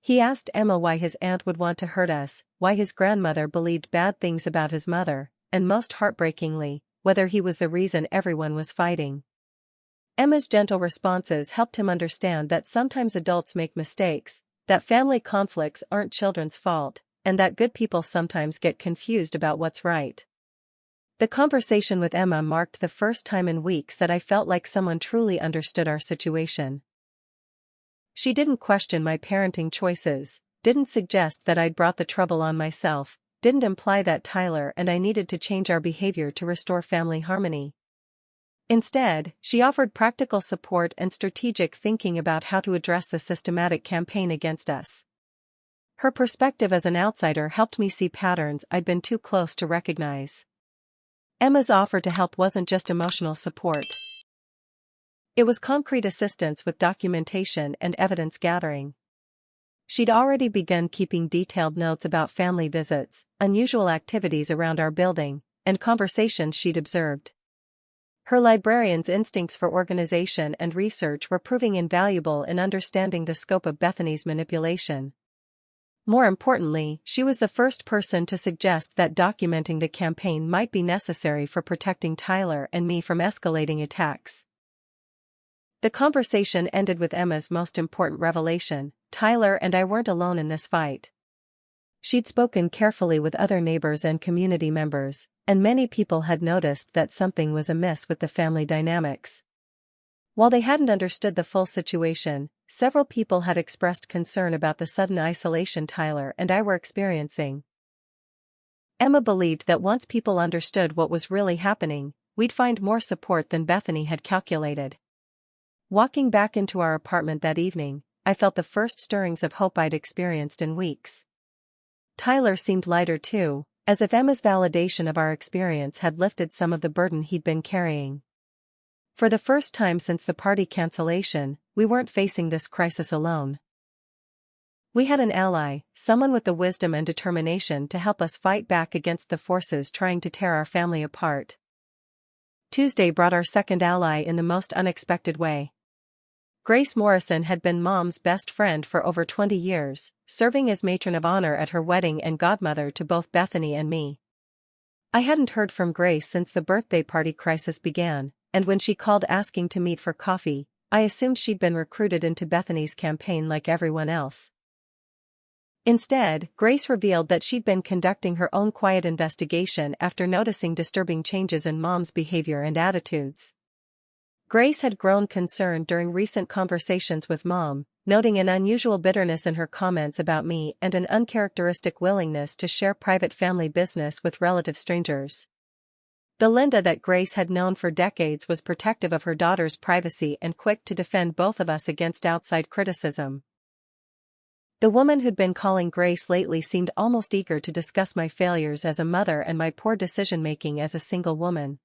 He asked Emma why his aunt would want to hurt us, why his grandmother believed bad things about his mother, and most heartbreakingly, whether he was the reason everyone was fighting. Emma's gentle responses helped him understand that sometimes adults make mistakes, that family conflicts aren't children's fault, and that good people sometimes get confused about what's right. The conversation with Emma marked the first time in weeks that I felt like someone truly understood our situation. She didn't question my parenting choices, didn't suggest that I'd brought the trouble on myself, didn't imply that Tyler and I needed to change our behavior to restore family harmony. Instead, she offered practical support and strategic thinking about how to address the systematic campaign against us. Her perspective as an outsider helped me see patterns I'd been too close to recognize. Emma's offer to help wasn't just emotional support. It was concrete assistance with documentation and evidence gathering. She'd already begun keeping detailed notes about family visits, unusual activities around our building, and conversations she'd observed. Her librarian's instincts for organization and research were proving invaluable in understanding the scope of Bethany's manipulation. More importantly, she was the first person to suggest that documenting the campaign might be necessary for protecting Tyler and me from escalating attacks. The conversation ended with Emma's most important revelation: Tyler and I weren't alone in this fight. She'd spoken carefully with other neighbors and community members, and many people had noticed that something was amiss with the family dynamics. While they hadn't understood the full situation, several people had expressed concern about the sudden isolation Tyler and I were experiencing. Emma believed that once people understood what was really happening, we'd find more support than Bethany had calculated. Walking back into our apartment that evening, I felt the first stirrings of hope I'd experienced in weeks. Tyler seemed lighter too, as if Emma's validation of our experience had lifted some of the burden he'd been carrying. For the first time since the party cancellation, we weren't facing this crisis alone. We had an ally, someone with the wisdom and determination to help us fight back against the forces trying to tear our family apart. Tuesday brought our second ally in the most unexpected way. Grace Morrison had been Mom's best friend for over 20 years, serving as matron of honor at her wedding and godmother to both Bethany and me. I hadn't heard from Grace since the birthday party crisis began, and when she called asking to meet for coffee, I assumed she'd been recruited into Bethany's campaign like everyone else. Instead, Grace revealed that she'd been conducting her own quiet investigation after noticing disturbing changes in Mom's behavior and attitudes. Grace had grown concerned during recent conversations with Mom, noting an unusual bitterness in her comments about me and an uncharacteristic willingness to share private family business with relative strangers. The Linda that Grace had known for decades was protective of her daughter's privacy and quick to defend both of us against outside criticism. The woman who'd been calling Grace lately seemed almost eager to discuss my failures as a mother and my poor decision-making as a single woman.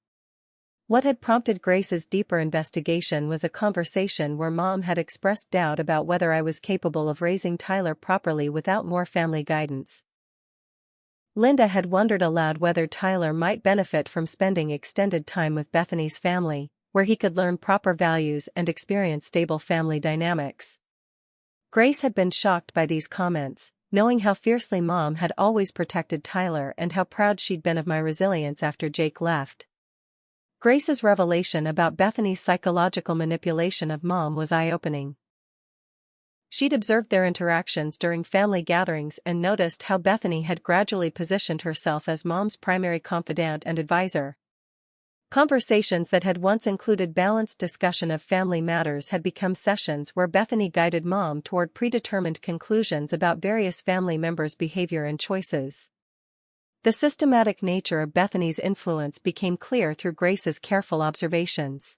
What had prompted Grace's deeper investigation was a conversation where Mom had expressed doubt about whether I was capable of raising Tyler properly without more family guidance. Linda had wondered aloud whether Tyler might benefit from spending extended time with Bethany's family, where he could learn proper values and experience stable family dynamics. Grace had been shocked by these comments, knowing how fiercely Mom had always protected Tyler and how proud she'd been of my resilience after Jake left. Grace's revelation about Bethany's psychological manipulation of Mom was eye-opening. She'd observed their interactions during family gatherings and noticed how Bethany had gradually positioned herself as Mom's primary confidant and advisor. Conversations that had once included balanced discussion of family matters had become sessions where Bethany guided Mom toward predetermined conclusions about various family members' behavior and choices. The systematic nature of Bethany's influence became clear through Grace's careful observations.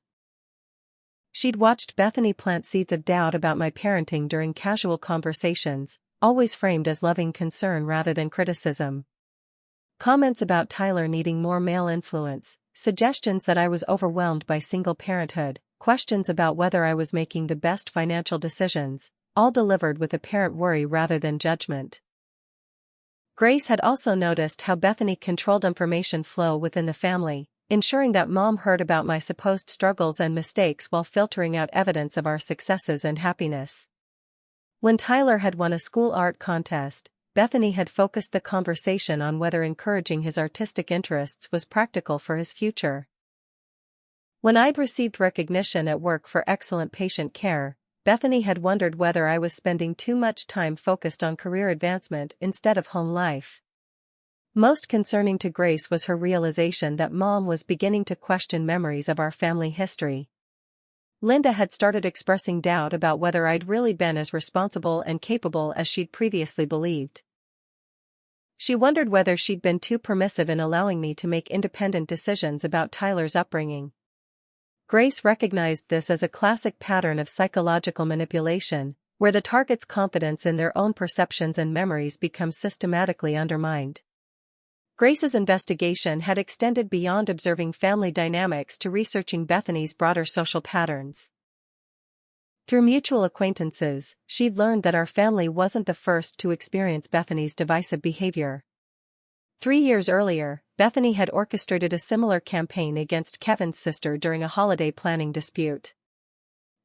She'd watched Bethany plant seeds of doubt about my parenting during casual conversations, always framed as loving concern rather than criticism. Comments about Tyler needing more male influence, suggestions that I was overwhelmed by single parenthood, questions about whether I was making the best financial decisions, all delivered with apparent worry rather than judgment. Grace had also noticed how Bethany controlled information flow within the family, ensuring that Mom heard about my supposed struggles and mistakes while filtering out evidence of our successes and happiness. When Tyler had won a school art contest, Bethany had focused the conversation on whether encouraging his artistic interests was practical for his future. When I'd received recognition at work for excellent patient care, Bethany had wondered whether I was spending too much time focused on career advancement instead of home life. Most concerning to Grace was her realization that Mom was beginning to question memories of our family history. Linda had started expressing doubt about whether I'd really been as responsible and capable as she'd previously believed. She wondered whether she'd been too permissive in allowing me to make independent decisions about Tyler's upbringing. Grace recognized this as a classic pattern of psychological manipulation, where the target's confidence in their own perceptions and memories becomes systematically undermined. Grace's investigation had extended beyond observing family dynamics to researching Bethany's broader social patterns. Through mutual acquaintances, she'd learned that our family wasn't the first to experience Bethany's divisive behavior. 3 years earlier, Bethany had orchestrated a similar campaign against Kevin's sister during a holiday planning dispute.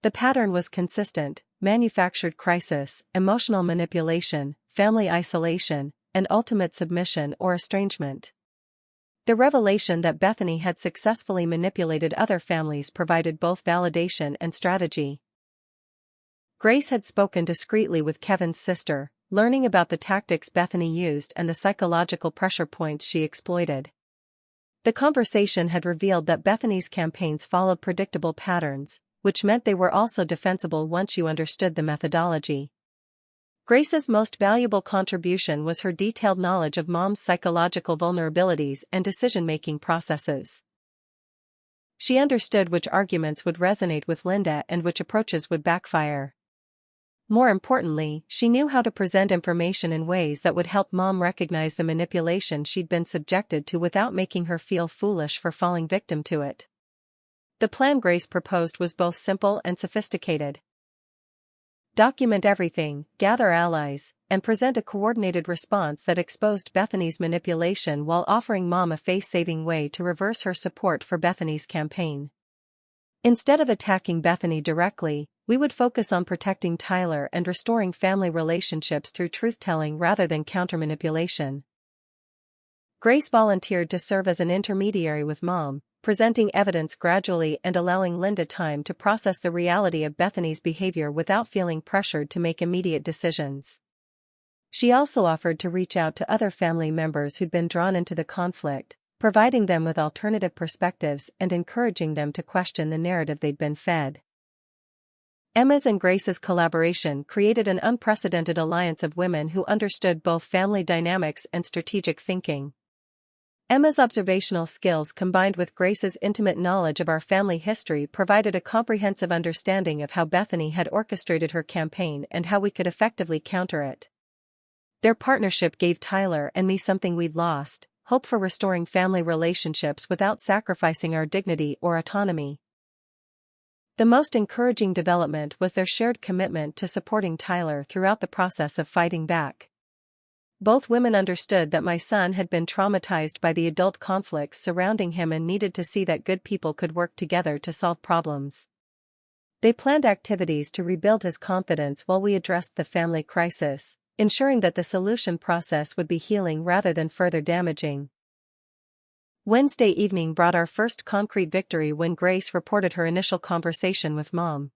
The pattern was consistent: manufactured crisis, emotional manipulation, family isolation, and ultimate submission or estrangement. The revelation that Bethany had successfully manipulated other families provided both validation and strategy. Grace had spoken discreetly with Kevin's sister, learning about the tactics Bethany used and the psychological pressure points she exploited. The conversation had revealed that Bethany's campaigns followed predictable patterns, which meant they were also defensible once you understood the methodology. Grace's most valuable contribution was her detailed knowledge of Mom's psychological vulnerabilities and decision-making processes. She understood which arguments would resonate with Linda and which approaches would backfire. More importantly, she knew how to present information in ways that would help Mom recognize the manipulation she'd been subjected to without making her feel foolish for falling victim to it. The plan Grace proposed was both simple and sophisticated. Document everything, gather allies, and present a coordinated response that exposed Bethany's manipulation while offering Mom a face-saving way to reverse her support for Bethany's campaign. Instead of attacking Bethany directly, we would focus on protecting Tyler and restoring family relationships through truth-telling rather than counter-manipulation. Grace volunteered to serve as an intermediary with Mom, presenting evidence gradually and allowing Linda time to process the reality of Bethany's behavior without feeling pressured to make immediate decisions. She also offered to reach out to other family members who'd been drawn into the conflict, providing them with alternative perspectives and encouraging them to question the narrative they'd been fed. Emma's and Grace's collaboration created an unprecedented alliance of women who understood both family dynamics and strategic thinking. Emma's observational skills combined with Grace's intimate knowledge of our family history provided a comprehensive understanding of how Bethany had orchestrated her campaign and how we could effectively counter it. Their partnership gave Tyler and me something we'd lost: hope for restoring family relationships without sacrificing our dignity or autonomy. The most encouraging development was their shared commitment to supporting Tyler throughout the process of fighting back. Both women understood that my son had been traumatized by the adult conflicts surrounding him and needed to see that good people could work together to solve problems. They planned activities to rebuild his confidence while we addressed the family crisis, ensuring that the solution process would be healing rather than further damaging. Wednesday evening brought our first concrete victory when Grace reported her initial conversation with Mom.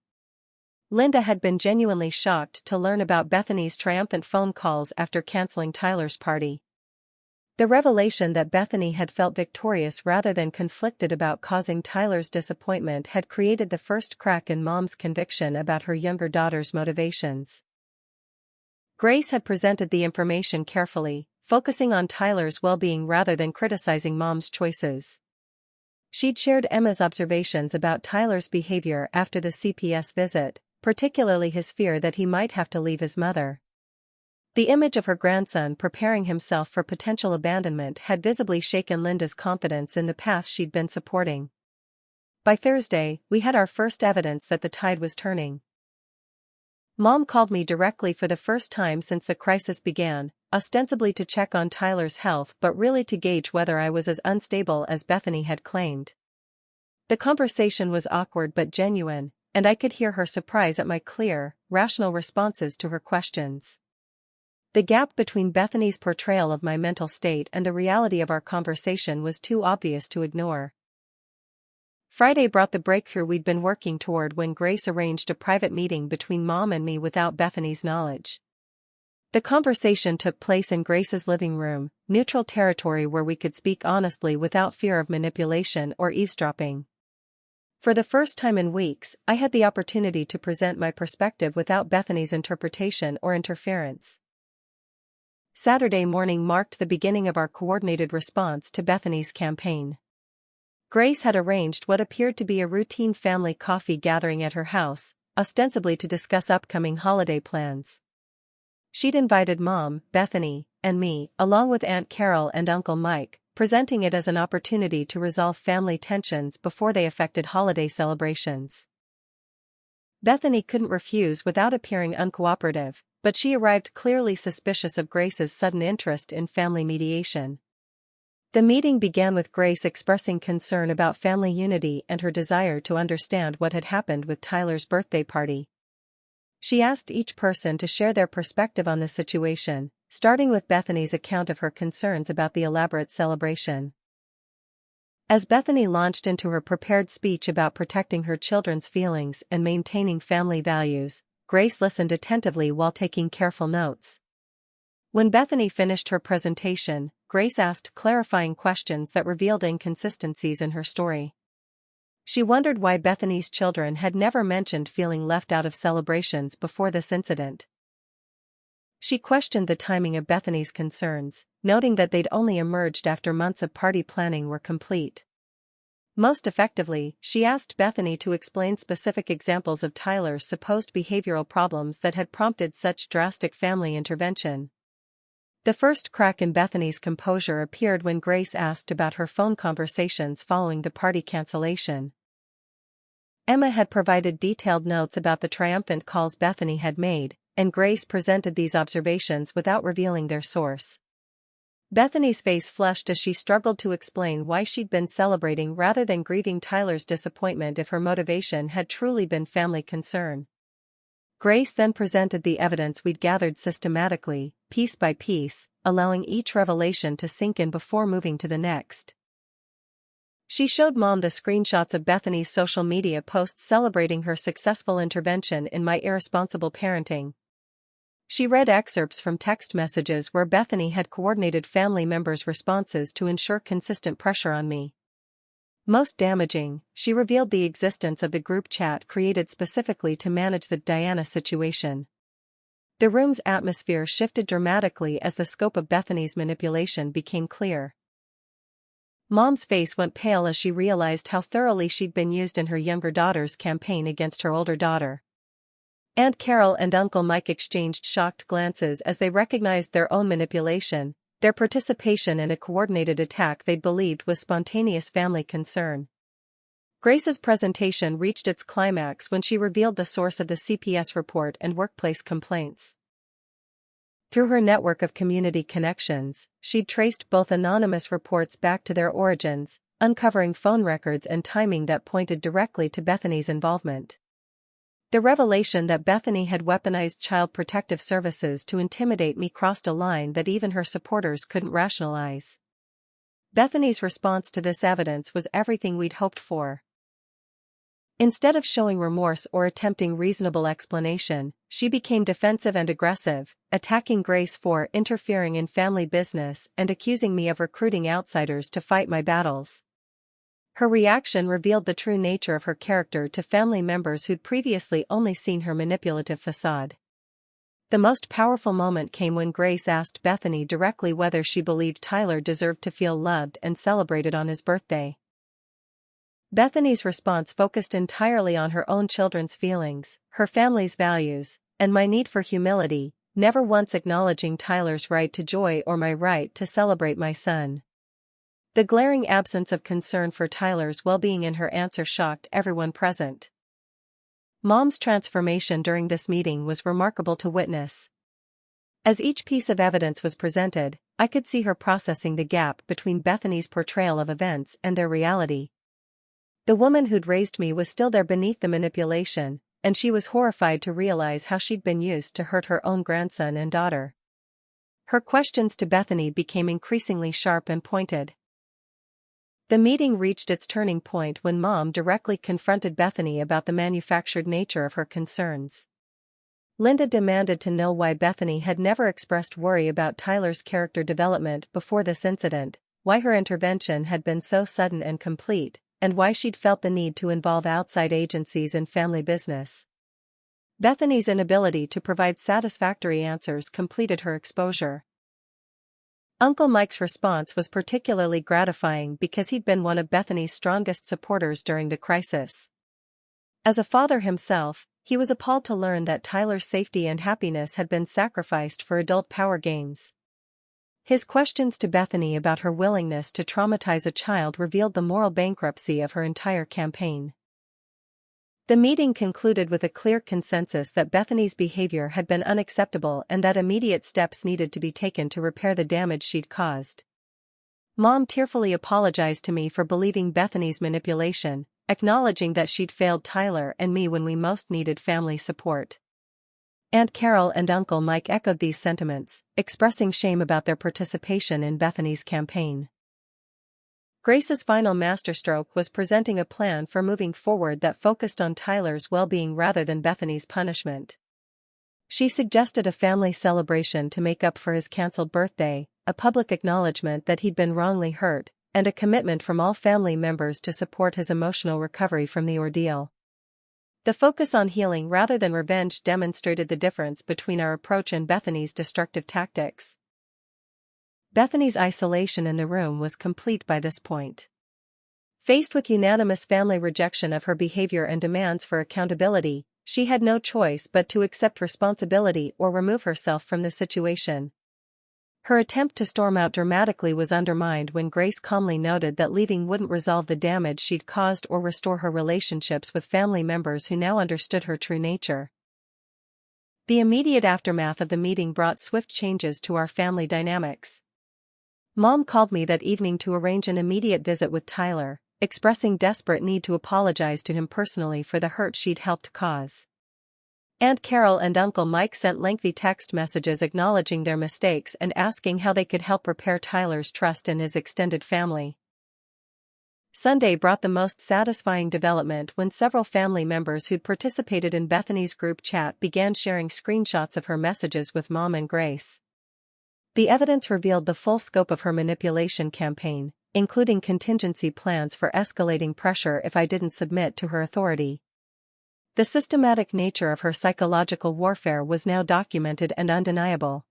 Linda had been genuinely shocked to learn about Bethany's triumphant phone calls after canceling Tyler's party. The revelation that Bethany had felt victorious rather than conflicted about causing Tyler's disappointment had created the first crack in Mom's conviction about her younger daughter's motivations. Grace had presented the information carefully, focusing on Tyler's well-being rather than criticizing Mom's choices. She'd shared Emma's observations about Tyler's behavior after the CPS visit, particularly his fear that he might have to leave his mother. The image of her grandson preparing himself for potential abandonment had visibly shaken Linda's confidence in the path she'd been supporting. By Thursday, we had our first evidence that the tide was turning. Mom called me directly for the first time since the crisis began, ostensibly to check on Tyler's health but really to gauge whether I was as unstable as Bethany had claimed. The conversation was awkward but genuine, and I could hear her surprise at my clear, rational responses to her questions. The gap between Bethany's portrayal of my mental state and the reality of our conversation was too obvious to ignore. Friday brought the breakthrough we'd been working toward when Grace arranged a private meeting between Mom and me without Bethany's knowledge. The conversation took place in Grace's living room, neutral territory where we could speak honestly without fear of manipulation or eavesdropping. For the first time in weeks, I had the opportunity to present my perspective without Bethany's interpretation or interference. Saturday morning marked the beginning of our coordinated response to Bethany's campaign. Grace had arranged what appeared to be a routine family coffee gathering at her house, ostensibly to discuss upcoming holiday plans. She'd invited Mom, Bethany, and me, along with Aunt Carol and Uncle Mike, presenting it as an opportunity to resolve family tensions before they affected holiday celebrations. Bethany couldn't refuse without appearing uncooperative, but she arrived clearly suspicious of Grace's sudden interest in family mediation. The meeting began with Grace expressing concern about family unity and her desire to understand what had happened with Tyler's birthday party. She asked each person to share their perspective on the situation, starting with Bethany's account of her concerns about the elaborate celebration. As Bethany launched into her prepared speech about protecting her children's feelings and maintaining family values, Grace listened attentively while taking careful notes. When Bethany finished her presentation, Grace asked clarifying questions that revealed inconsistencies in her story. She wondered why Bethany's children had never mentioned feeling left out of celebrations before this incident. She questioned the timing of Bethany's concerns, noting that they'd only emerged after months of party planning were complete. Most effectively, she asked Bethany to explain specific examples of Tyler's supposed behavioral problems that had prompted such drastic family intervention. The first crack in Bethany's composure appeared when Grace asked about her phone conversations following the party cancellation. Emma had provided detailed notes about the triumphant calls Bethany had made, and Grace presented these observations without revealing their source. Bethany's face flushed as she struggled to explain why she'd been celebrating rather than grieving Tyler's disappointment if her motivation had truly been family concern. Grace then presented the evidence we'd gathered systematically, piece by piece, allowing each revelation to sink in before moving to the next. She showed Mom the screenshots of Bethany's social media posts celebrating her successful intervention in my irresponsible parenting. She read excerpts from text messages where Bethany had coordinated family members' responses to ensure consistent pressure on me. Most damaging, she revealed the existence of the group chat created specifically to manage the Diana situation. The room's atmosphere shifted dramatically as the scope of Bethany's manipulation became clear. Mom's face went pale as she realized how thoroughly she'd been used in her younger daughter's campaign against her older daughter. Aunt Carol and Uncle Mike exchanged shocked glances as they recognized their own manipulation, their participation in a coordinated attack they'd believed was spontaneous family concern. Grace's presentation reached its climax when she revealed the source of the CPS report and workplace complaints. Through her network of community connections, she'd traced both anonymous reports back to their origins, uncovering phone records and timing that pointed directly to Bethany's involvement. The revelation that Bethany had weaponized Child Protective Services to intimidate me crossed a line that even her supporters couldn't rationalize. Bethany's response to this evidence was everything we'd hoped for. Instead of showing remorse or attempting reasonable explanation, she became defensive and aggressive, attacking Grace for interfering in family business and accusing me of recruiting outsiders to fight my battles. Her reaction revealed the true nature of her character to family members who'd previously only seen her manipulative facade. The most powerful moment came when Grace asked Bethany directly whether she believed Tyler deserved to feel loved and celebrated on his birthday. Bethany's response focused entirely on her own children's feelings, her family's values, and my need for humility, never once acknowledging Tyler's right to joy or my right to celebrate my son. The glaring absence of concern for Tyler's well-being in her answer shocked everyone present. Mom's transformation during this meeting was remarkable to witness. As each piece of evidence was presented, I could see her processing the gap between Bethany's portrayal of events and their reality. The woman who'd raised me was still there beneath the manipulation, and she was horrified to realize how she'd been used to hurt her own grandson and daughter. Her questions to Bethany became increasingly sharp and pointed. The meeting reached its turning point when Mom directly confronted Bethany about the manufactured nature of her concerns. Linda demanded to know why Bethany had never expressed worry about Tyler's character development before this incident, why her intervention had been so sudden and complete, and why she'd felt the need to involve outside agencies in family business. Bethany's inability to provide satisfactory answers completed her exposure. Uncle Mike's response was particularly gratifying because he'd been one of Bethany's strongest supporters during the crisis. As a father himself, He was appalled to learn that Tyler's safety and happiness had been sacrificed for adult power games. His questions to Bethany about her willingness to traumatize a child revealed the moral bankruptcy of her entire campaign. The meeting concluded with a clear consensus that Bethany's behavior had been unacceptable and that immediate steps needed to be taken to repair the damage she'd caused. Mom tearfully apologized to me for believing Bethany's manipulation, acknowledging that she'd failed Tyler and me when we most needed family support. Aunt Carol and Uncle Mike echoed these sentiments, expressing shame about their participation in Bethany's campaign. Grace's final masterstroke was presenting a plan for moving forward that focused on Tyler's well-being rather than Bethany's punishment. She suggested a family celebration to make up for his cancelled birthday, a public acknowledgement that he'd been wrongly hurt, and a commitment from all family members to support his emotional recovery from the ordeal. The focus on healing rather than revenge demonstrated the difference between our approach and Bethany's destructive tactics. Bethany's isolation in the room was complete by this point. Faced with unanimous family rejection of her behavior and demands for accountability, she had no choice but to accept responsibility or remove herself from the situation. Her attempt to storm out dramatically was undermined when Grace calmly noted that leaving wouldn't resolve the damage she'd caused or restore her relationships with family members who now understood her true nature. The immediate aftermath of the meeting brought swift changes to our family dynamics. Mom called me that evening to arrange an immediate visit with Tyler, expressing desperate need to apologize to him personally for the hurt she'd helped cause. Aunt Carol and Uncle Mike sent lengthy text messages acknowledging their mistakes and asking how they could help repair Tyler's trust in his extended family. Sunday brought the most satisfying development when several family members who'd participated in Bethany's group chat began sharing screenshots of her messages with Mom and Grace. The evidence revealed the full scope of her manipulation campaign, including contingency plans for escalating pressure if I didn't submit to her authority. The systematic nature of her psychological warfare was now documented and undeniable.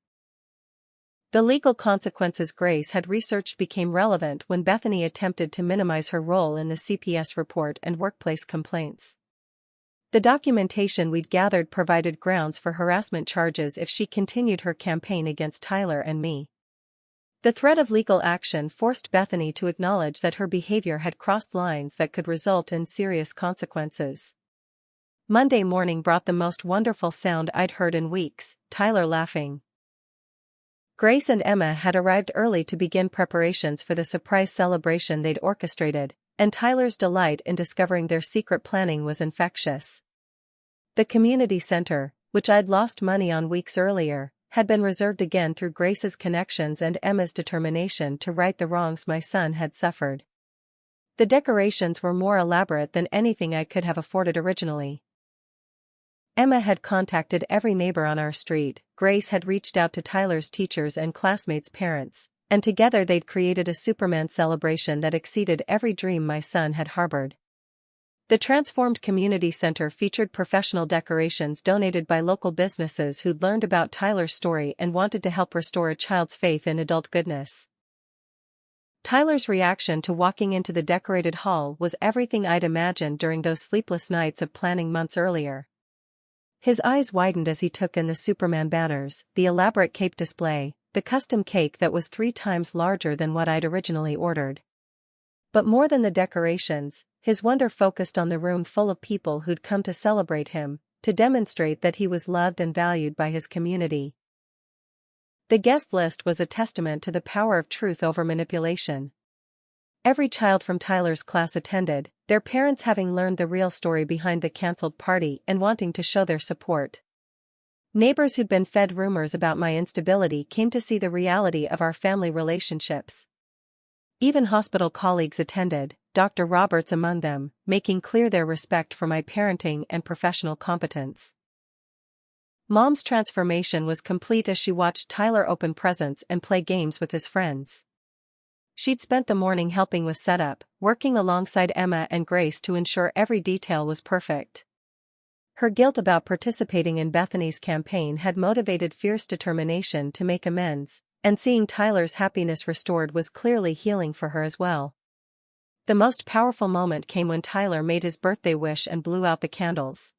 The legal consequences Grace had researched became relevant when Bethany attempted to minimize her role in the CPS report and workplace complaints. The documentation we'd gathered provided grounds for harassment charges if she continued her campaign against Tyler and me. The threat of legal action forced Bethany to acknowledge that her behavior had crossed lines that could result in serious consequences. Monday morning brought the most wonderful sound I'd heard in weeks, Tyler laughing. Grace and Emma had arrived early to begin preparations for the surprise celebration they'd orchestrated, and Tyler's delight in discovering their secret planning was infectious. The community center, which I'd lost money on weeks earlier, had been reserved again through Grace's connections and Emma's determination to right the wrongs my son had suffered. The decorations were more elaborate than anything I could have afforded originally. Emma had contacted every neighbor on our street, Grace had reached out to Tyler's teachers and classmates' parents, and together they'd created a Superman celebration that exceeded every dream my son had harbored. The transformed community center featured professional decorations donated by local businesses who'd learned about Tyler's story and wanted to help restore a child's faith in adult goodness. Tyler's reaction to walking into the decorated hall was everything I'd imagined during those sleepless nights of planning months earlier. His eyes widened as he took in the Superman banners, the elaborate cape display, the custom cake that was 3 times larger than what I'd originally ordered. But more than the decorations, his wonder focused on the room full of people who'd come to celebrate him, to demonstrate that he was loved and valued by his community. The guest list was a testament to the power of truth over manipulation. Every child from Tyler's class attended, their parents having learned the real story behind the cancelled party and wanting to show their support. Neighbors who'd been fed rumors about my instability came to see the reality of our family relationships. Even hospital colleagues attended, Dr. Roberts among them, making clear their respect for my parenting and professional competence. Mom's transformation was complete as she watched Tyler open presents and play games with his friends. She'd spent the morning helping with setup, working alongside Emma and Grace to ensure every detail was perfect. Her guilt about participating in Bethany's campaign had motivated fierce determination to make amends, and seeing Tyler's happiness restored was clearly healing for her as well. The most powerful moment came when Tyler made his birthday wish and blew out the candles.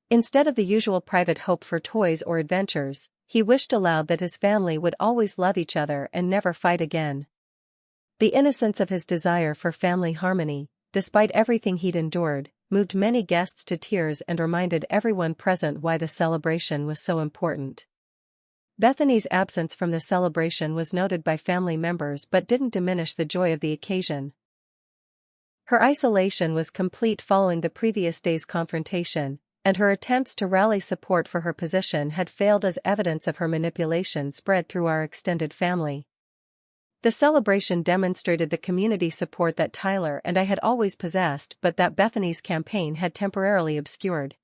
Instead of the usual private hope for toys or adventures, he wished aloud that his family would always love each other and never fight again. The innocence of his desire for family harmony, despite everything he'd endured, moved many guests to tears and reminded everyone present why the celebration was so important. Bethany's absence from the celebration was noted by family members but didn't diminish the joy of the occasion. Her isolation was complete following the previous day's confrontation, and her attempts to rally support for her position had failed as evidence of her manipulation spread through our extended family. The celebration demonstrated the community support that Tyler and I had always possessed but that Bethany's campaign had temporarily obscured.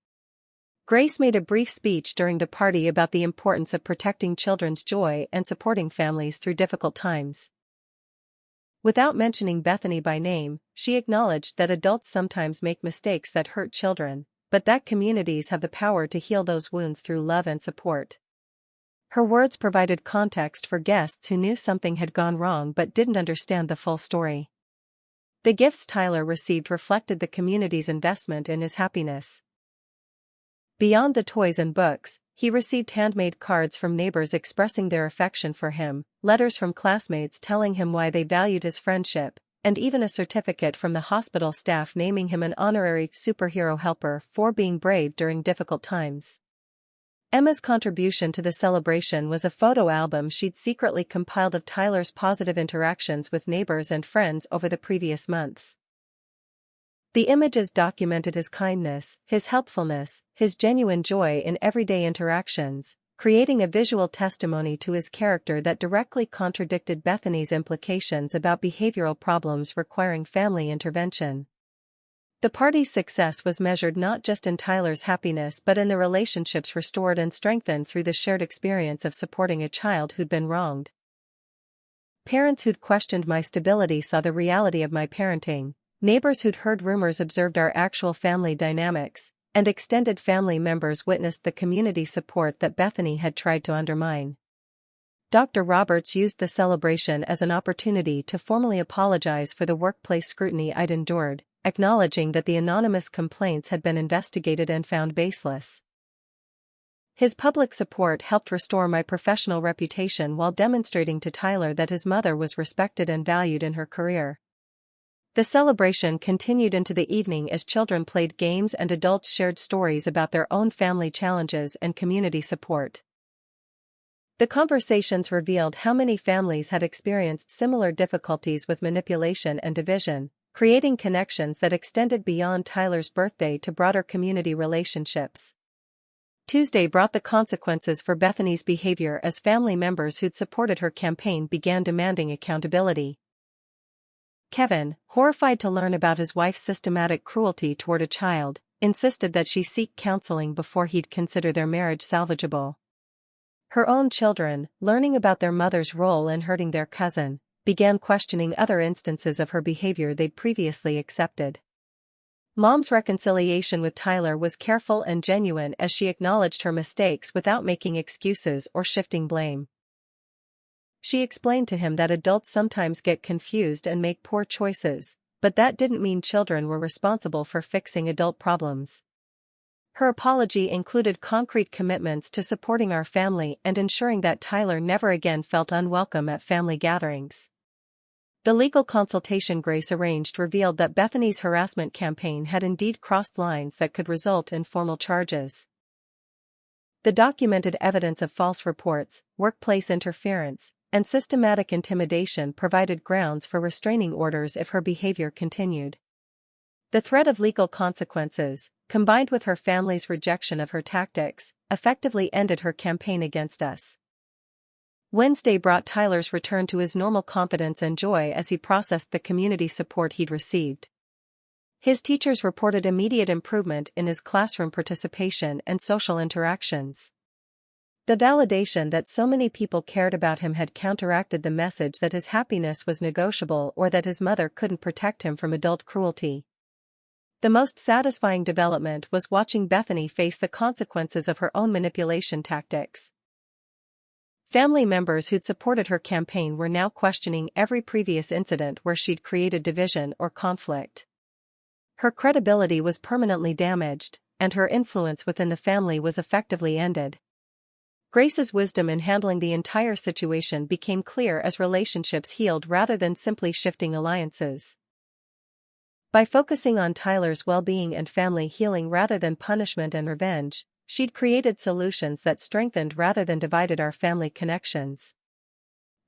Grace made a brief speech during the party about the importance of protecting children's joy and supporting families through difficult times. Without mentioning Bethany by name, she acknowledged that adults sometimes make mistakes that hurt children, but that communities have the power to heal those wounds through love and support. Her words provided context for guests who knew something had gone wrong but didn't understand the full story. The gifts Tyler received reflected the community's investment in his happiness. Beyond the toys and books, he received handmade cards from neighbors expressing their affection for him, letters from classmates telling him why they valued his friendship, and even a certificate from the hospital staff naming him an honorary superhero helper for being brave during difficult times. Emma's contribution to the celebration was a photo album she'd secretly compiled of Tyler's positive interactions with neighbors and friends over the previous months. The images documented his kindness, his helpfulness, his genuine joy in everyday interactions, creating a visual testimony to his character that directly contradicted Bethany's implications about behavioral problems requiring family intervention. The party's success was measured not just in Tyler's happiness but in the relationships restored and strengthened through the shared experience of supporting a child who'd been wronged. Parents who'd questioned my stability saw the reality of my parenting, neighbors who'd heard rumors observed our actual family dynamics, and extended family members witnessed the community support that Bethany had tried to undermine. Dr. Roberts used the celebration as an opportunity to formally apologize for the workplace scrutiny I'd endured, acknowledging that the anonymous complaints had been investigated and found baseless. His public support helped restore my professional reputation while demonstrating to Tyler that his mother was respected and valued in her career. The celebration continued into the evening as children played games and adults shared stories about their own family challenges and community support. The conversations revealed how many families had experienced similar difficulties with manipulation and division, creating connections that extended beyond Tyler's birthday to broader community relationships. Tuesday brought the consequences for Bethany's behavior as family members who'd supported her campaign began demanding accountability. Kevin, horrified to learn about his wife's systematic cruelty toward a child, insisted that she seek counseling before he'd consider their marriage salvageable. Her own children, learning about their mother's role in hurting their cousin, began questioning other instances of her behavior they'd previously accepted. Mom's reconciliation with Tyler was careful and genuine as she acknowledged her mistakes without making excuses or shifting blame. She explained to him that adults sometimes get confused and make poor choices, but that didn't mean children were responsible for fixing adult problems. Her apology included concrete commitments to supporting our family and ensuring that Tyler never again felt unwelcome at family gatherings. The legal consultation Grace arranged revealed that Bethany's harassment campaign had indeed crossed lines that could result in formal charges. The documented evidence of false reports, workplace interference, and systematic intimidation provided grounds for restraining orders if her behavior continued. The threat of legal consequences, combined with her family's rejection of her tactics, effectively ended her campaign against us. Wednesday brought Tyler's return to his normal confidence and joy as he processed the community support he'd received. His teachers reported immediate improvement in his classroom participation and social interactions. The validation that so many people cared about him had counteracted the message that his happiness was negotiable or that his mother couldn't protect him from adult cruelty. The most satisfying development was watching Bethany face the consequences of her own manipulation tactics. Family members who'd supported her campaign were now questioning every previous incident where she'd created division or conflict. Her credibility was permanently damaged, and her influence within the family was effectively ended. Grace's wisdom in handling the entire situation became clear as relationships healed rather than simply shifting alliances. By focusing on Tyler's well-being and family healing rather than punishment and revenge, she'd created solutions that strengthened rather than divided our family connections.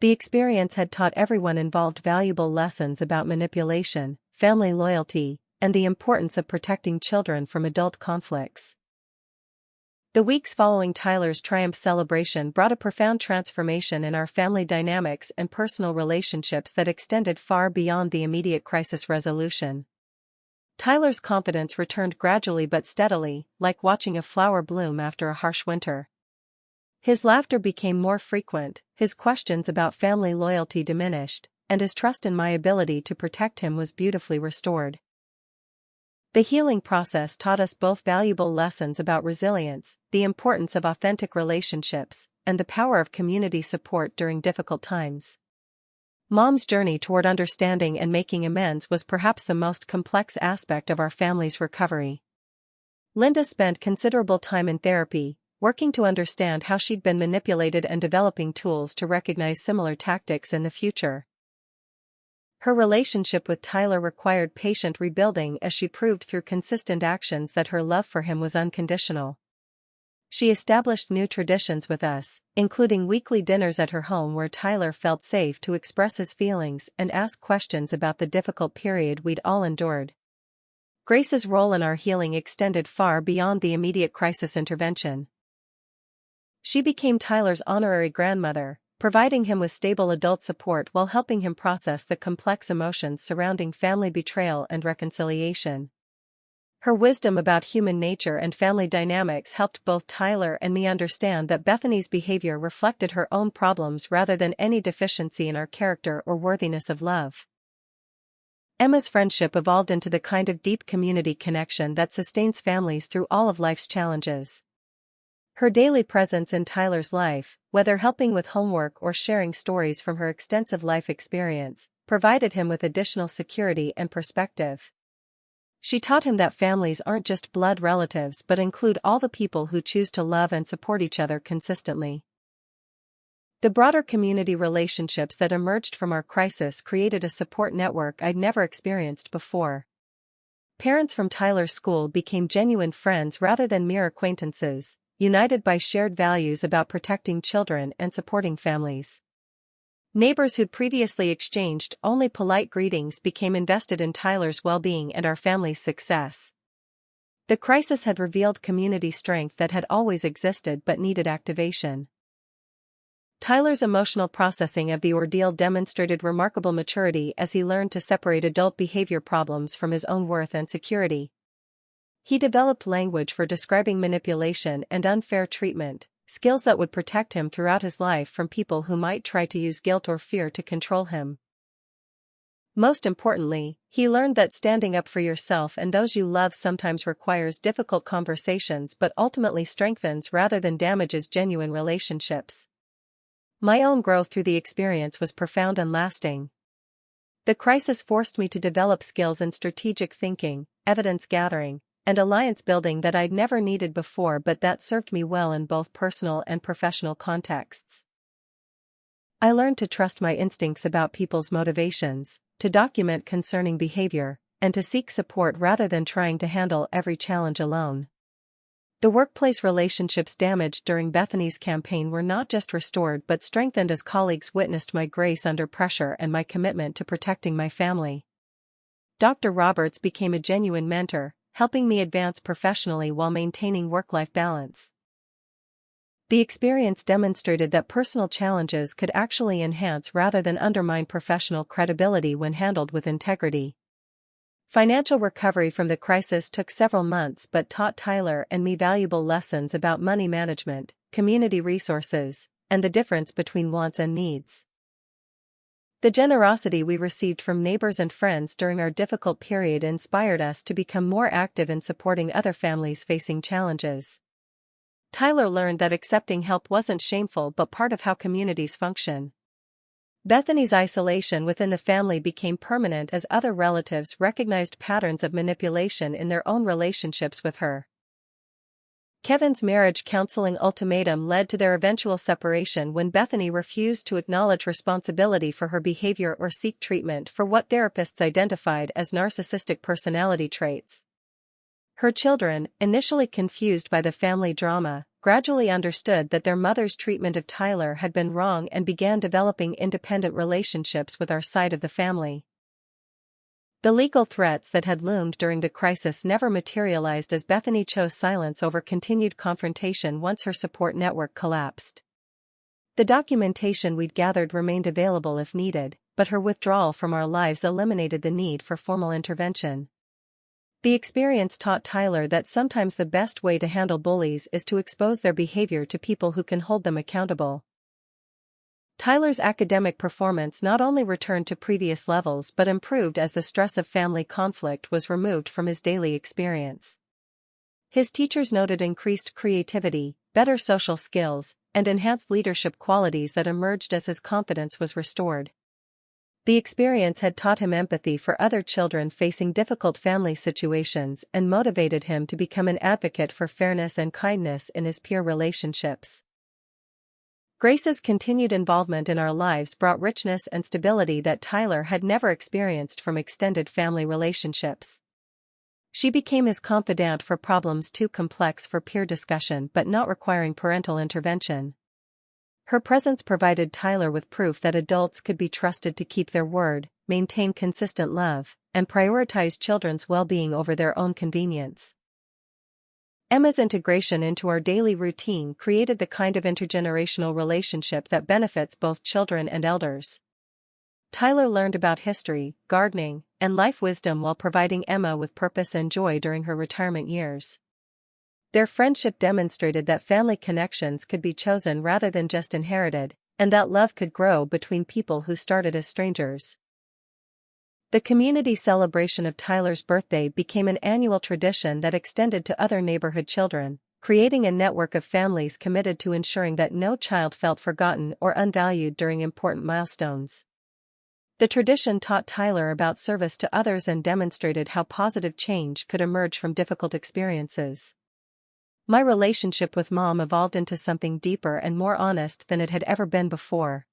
The experience had taught everyone involved valuable lessons about manipulation, family loyalty, and the importance of protecting children from adult conflicts. The weeks following Tyler's triumph celebration brought a profound transformation in our family dynamics and personal relationships that extended far beyond the immediate crisis resolution. Tyler's confidence returned gradually but steadily, like watching a flower bloom after a harsh winter. His laughter became more frequent, his questions about family loyalty diminished, and his trust in my ability to protect him was beautifully restored. The healing process taught us both valuable lessons about resilience, the importance of authentic relationships, and the power of community support during difficult times. Mom's journey toward understanding and making amends was perhaps the most complex aspect of our family's recovery. Linda spent considerable time in therapy, working to understand how she'd been manipulated and developing tools to recognize similar tactics in the future. Her relationship with Tyler required patient rebuilding as she proved through consistent actions that her love for him was unconditional. She established new traditions with us, including weekly dinners at her home where Tyler felt safe to express his feelings and ask questions about the difficult period we'd all endured. Grace's role in our healing extended far beyond the immediate crisis intervention. She became Tyler's honorary grandmother, providing him with stable adult support while helping him process the complex emotions surrounding family betrayal and reconciliation. Her wisdom about human nature and family dynamics helped both Tyler and me understand that Bethany's behavior reflected her own problems rather than any deficiency in our character or worthiness of love. Emma's friendship evolved into the kind of deep community connection that sustains families through all of life's challenges. Her daily presence in Tyler's life, whether helping with homework or sharing stories from her extensive life experience, provided him with additional security and perspective. She taught him that families aren't just blood relatives but include all the people who choose to love and support each other consistently. The broader community relationships that emerged from our crisis created a support network I'd never experienced before. Parents from Tyler's school became genuine friends rather than mere acquaintances, united by shared values about protecting children and supporting families. Neighbors who'd previously exchanged only polite greetings became invested in Tyler's well-being and our family's success. The crisis had revealed community strength that had always existed but needed activation. Tyler's emotional processing of the ordeal demonstrated remarkable maturity as he learned to separate adult behavior problems from his own worth and security. He developed language for describing manipulation and unfair treatment, skills that would protect him throughout his life from people who might try to use guilt or fear to control him. Most importantly, he learned that standing up for yourself and those you love sometimes requires difficult conversations but ultimately strengthens rather than damages genuine relationships. My own growth through the experience was profound and lasting. The crisis forced me to develop skills in strategic thinking, evidence gathering, and alliance building that I'd never needed before but that served me well in both personal and professional contexts. I learned to trust my instincts about people's motivations, to document concerning behavior, and to seek support rather than trying to handle every challenge alone. The workplace relationships damaged during Bethany's campaign were not just restored but strengthened as colleagues witnessed my grace under pressure and my commitment to protecting my family. Dr. Roberts became a genuine mentor, helping me advance professionally while maintaining work-life balance. The experience demonstrated that personal challenges could actually enhance rather than undermine professional credibility when handled with integrity. Financial recovery from the crisis took several months but taught Tyler and me valuable lessons about money management, community resources, and the difference between wants and needs. The generosity we received from neighbors and friends during our difficult period inspired us to become more active in supporting other families facing challenges. Tyler learned that accepting help wasn't shameful but part of how communities function. Bethany's isolation within the family became permanent as other relatives recognized patterns of manipulation in their own relationships with her. Kevin's marriage counseling ultimatum led to their eventual separation when Bethany refused to acknowledge responsibility for her behavior or seek treatment for what therapists identified as narcissistic personality traits. Her children, initially confused by the family drama, gradually understood that their mother's treatment of Tyler had been wrong and began developing independent relationships with our side of the family. The legal threats that had loomed during the crisis never materialized as Bethany chose silence over continued confrontation once her support network collapsed. The documentation we'd gathered remained available if needed, but her withdrawal from our lives eliminated the need for formal intervention. The experience taught Tyler that sometimes the best way to handle bullies is to expose their behavior to people who can hold them accountable. Tyler's academic performance not only returned to previous levels but improved as the stress of family conflict was removed from his daily experience. His teachers noted increased creativity, better social skills, and enhanced leadership qualities that emerged as his confidence was restored. The experience had taught him empathy for other children facing difficult family situations and motivated him to become an advocate for fairness and kindness in his peer relationships. Grace's continued involvement in our lives brought richness and stability that Tyler had never experienced from extended family relationships. She became his confidant for problems too complex for peer discussion but not requiring parental intervention. Her presence provided Tyler with proof that adults could be trusted to keep their word, maintain consistent love, and prioritize children's well-being over their own convenience. Emma's integration into our daily routine created the kind of intergenerational relationship that benefits both children and elders. Tyler learned about history, gardening, and life wisdom while providing Emma with purpose and joy during her retirement years. Their friendship demonstrated that family connections could be chosen rather than just inherited, and that love could grow between people who started as strangers. The community celebration of Tyler's birthday became an annual tradition that extended to other neighborhood children, creating a network of families committed to ensuring that no child felt forgotten or unvalued during important milestones. The tradition taught Tyler about service to others and demonstrated how positive change could emerge from difficult experiences. My relationship with Mom evolved into something deeper and more honest than it had ever been before.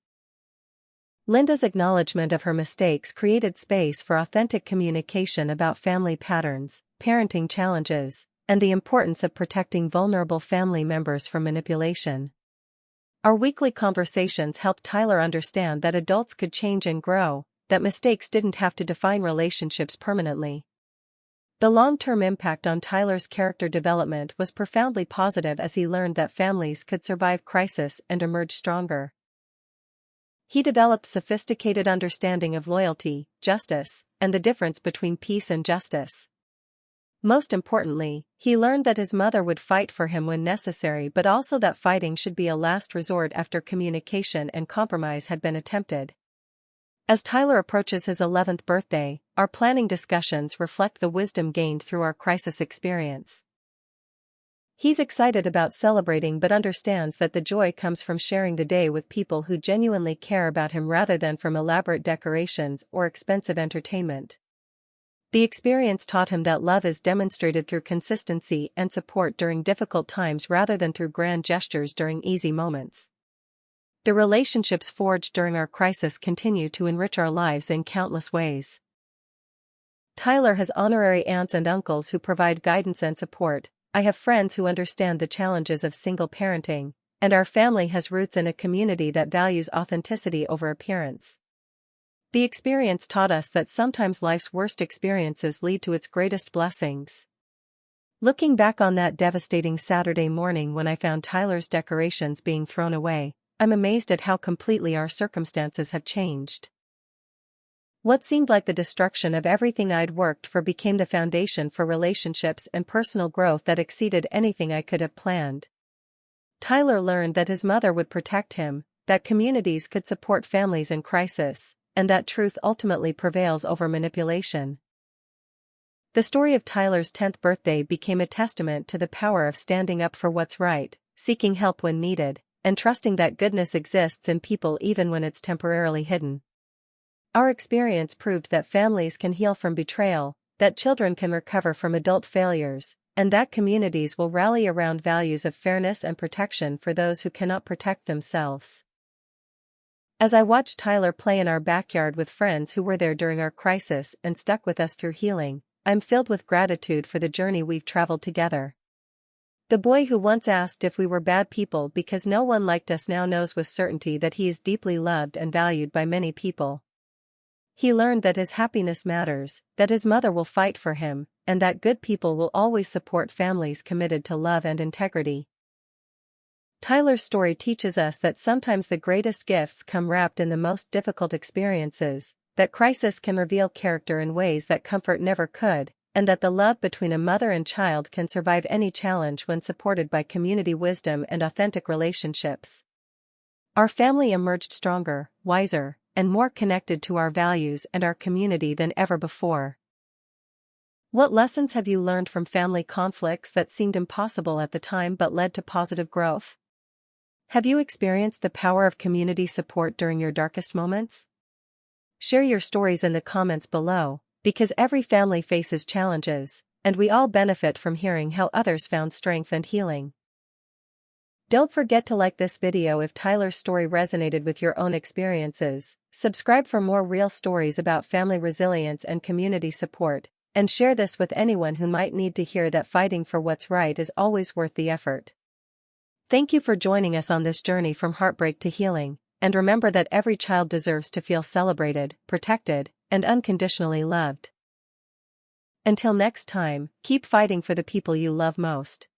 Linda's acknowledgement of her mistakes created space for authentic communication about family patterns, parenting challenges, and the importance of protecting vulnerable family members from manipulation. Our weekly conversations helped Tyler understand that adults could change and grow, that mistakes didn't have to define relationships permanently. The long-term impact on Tyler's character development was profoundly positive as he learned that families could survive crisis and emerge stronger. He developed sophisticated understanding of loyalty, justice, and the difference between peace and justice. Most importantly, he learned that his mother would fight for him when necessary but also that fighting should be a last resort after communication and compromise had been attempted. As Tyler approaches his 11th birthday, our planning discussions reflect the wisdom gained through our crisis experience. He's excited about celebrating but understands that the joy comes from sharing the day with people who genuinely care about him rather than from elaborate decorations or expensive entertainment. The experience taught him that love is demonstrated through consistency and support during difficult times rather than through grand gestures during easy moments. The relationships forged during our crisis continue to enrich our lives in countless ways. Tyler has honorary aunts and uncles who provide guidance and support. I have friends who understand the challenges of single parenting, and our family has roots in a community that values authenticity over appearance. The experience taught us that sometimes life's worst experiences lead to its greatest blessings. Looking back on that devastating Saturday morning when I found Tyler's decorations being thrown away, I'm amazed at how completely our circumstances had changed. What seemed like the destruction of everything I'd worked for became the foundation for relationships and personal growth that exceeded anything I could have planned. Tyler learned that his mother would protect him, that communities could support families in crisis, and that truth ultimately prevails over manipulation. The story of Tyler's 10th birthday became a testament to the power of standing up for what's right, seeking help when needed, and trusting that goodness exists in people even when it's temporarily hidden. Our experience proved that families can heal from betrayal, that children can recover from adult failures, and that communities will rally around values of fairness and protection for those who cannot protect themselves. As I watched Tyler play in our backyard with friends who were there during our crisis and stuck with us through healing, I'm filled with gratitude for the journey we've traveled together. The boy who once asked if we were bad people because no one liked us now knows with certainty that he is deeply loved and valued by many people. He learned that his happiness matters, that his mother will fight for him, and that good people will always support families committed to love and integrity. Tyler's story teaches us that sometimes the greatest gifts come wrapped in the most difficult experiences, that crisis can reveal character in ways that comfort never could, and that the love between a mother and child can survive any challenge when supported by community wisdom and authentic relationships. Our family emerged stronger, wiser, and more connected to our values and our community than ever before. What lessons have you learned from family conflicts that seemed impossible at the time but led to positive growth? Have you experienced the power of community support during your darkest moments? Share your stories in the comments below, because every family faces challenges, and we all benefit from hearing how others found strength and healing. Don't forget to like this video if Tyler's story resonated with your own experiences, subscribe for more real stories about family resilience and community support, and share this with anyone who might need to hear that fighting for what's right is always worth the effort. Thank you for joining us on this journey from heartbreak to healing, and remember that every child deserves to feel celebrated, protected, and unconditionally loved. Until next time, keep fighting for the people you love most.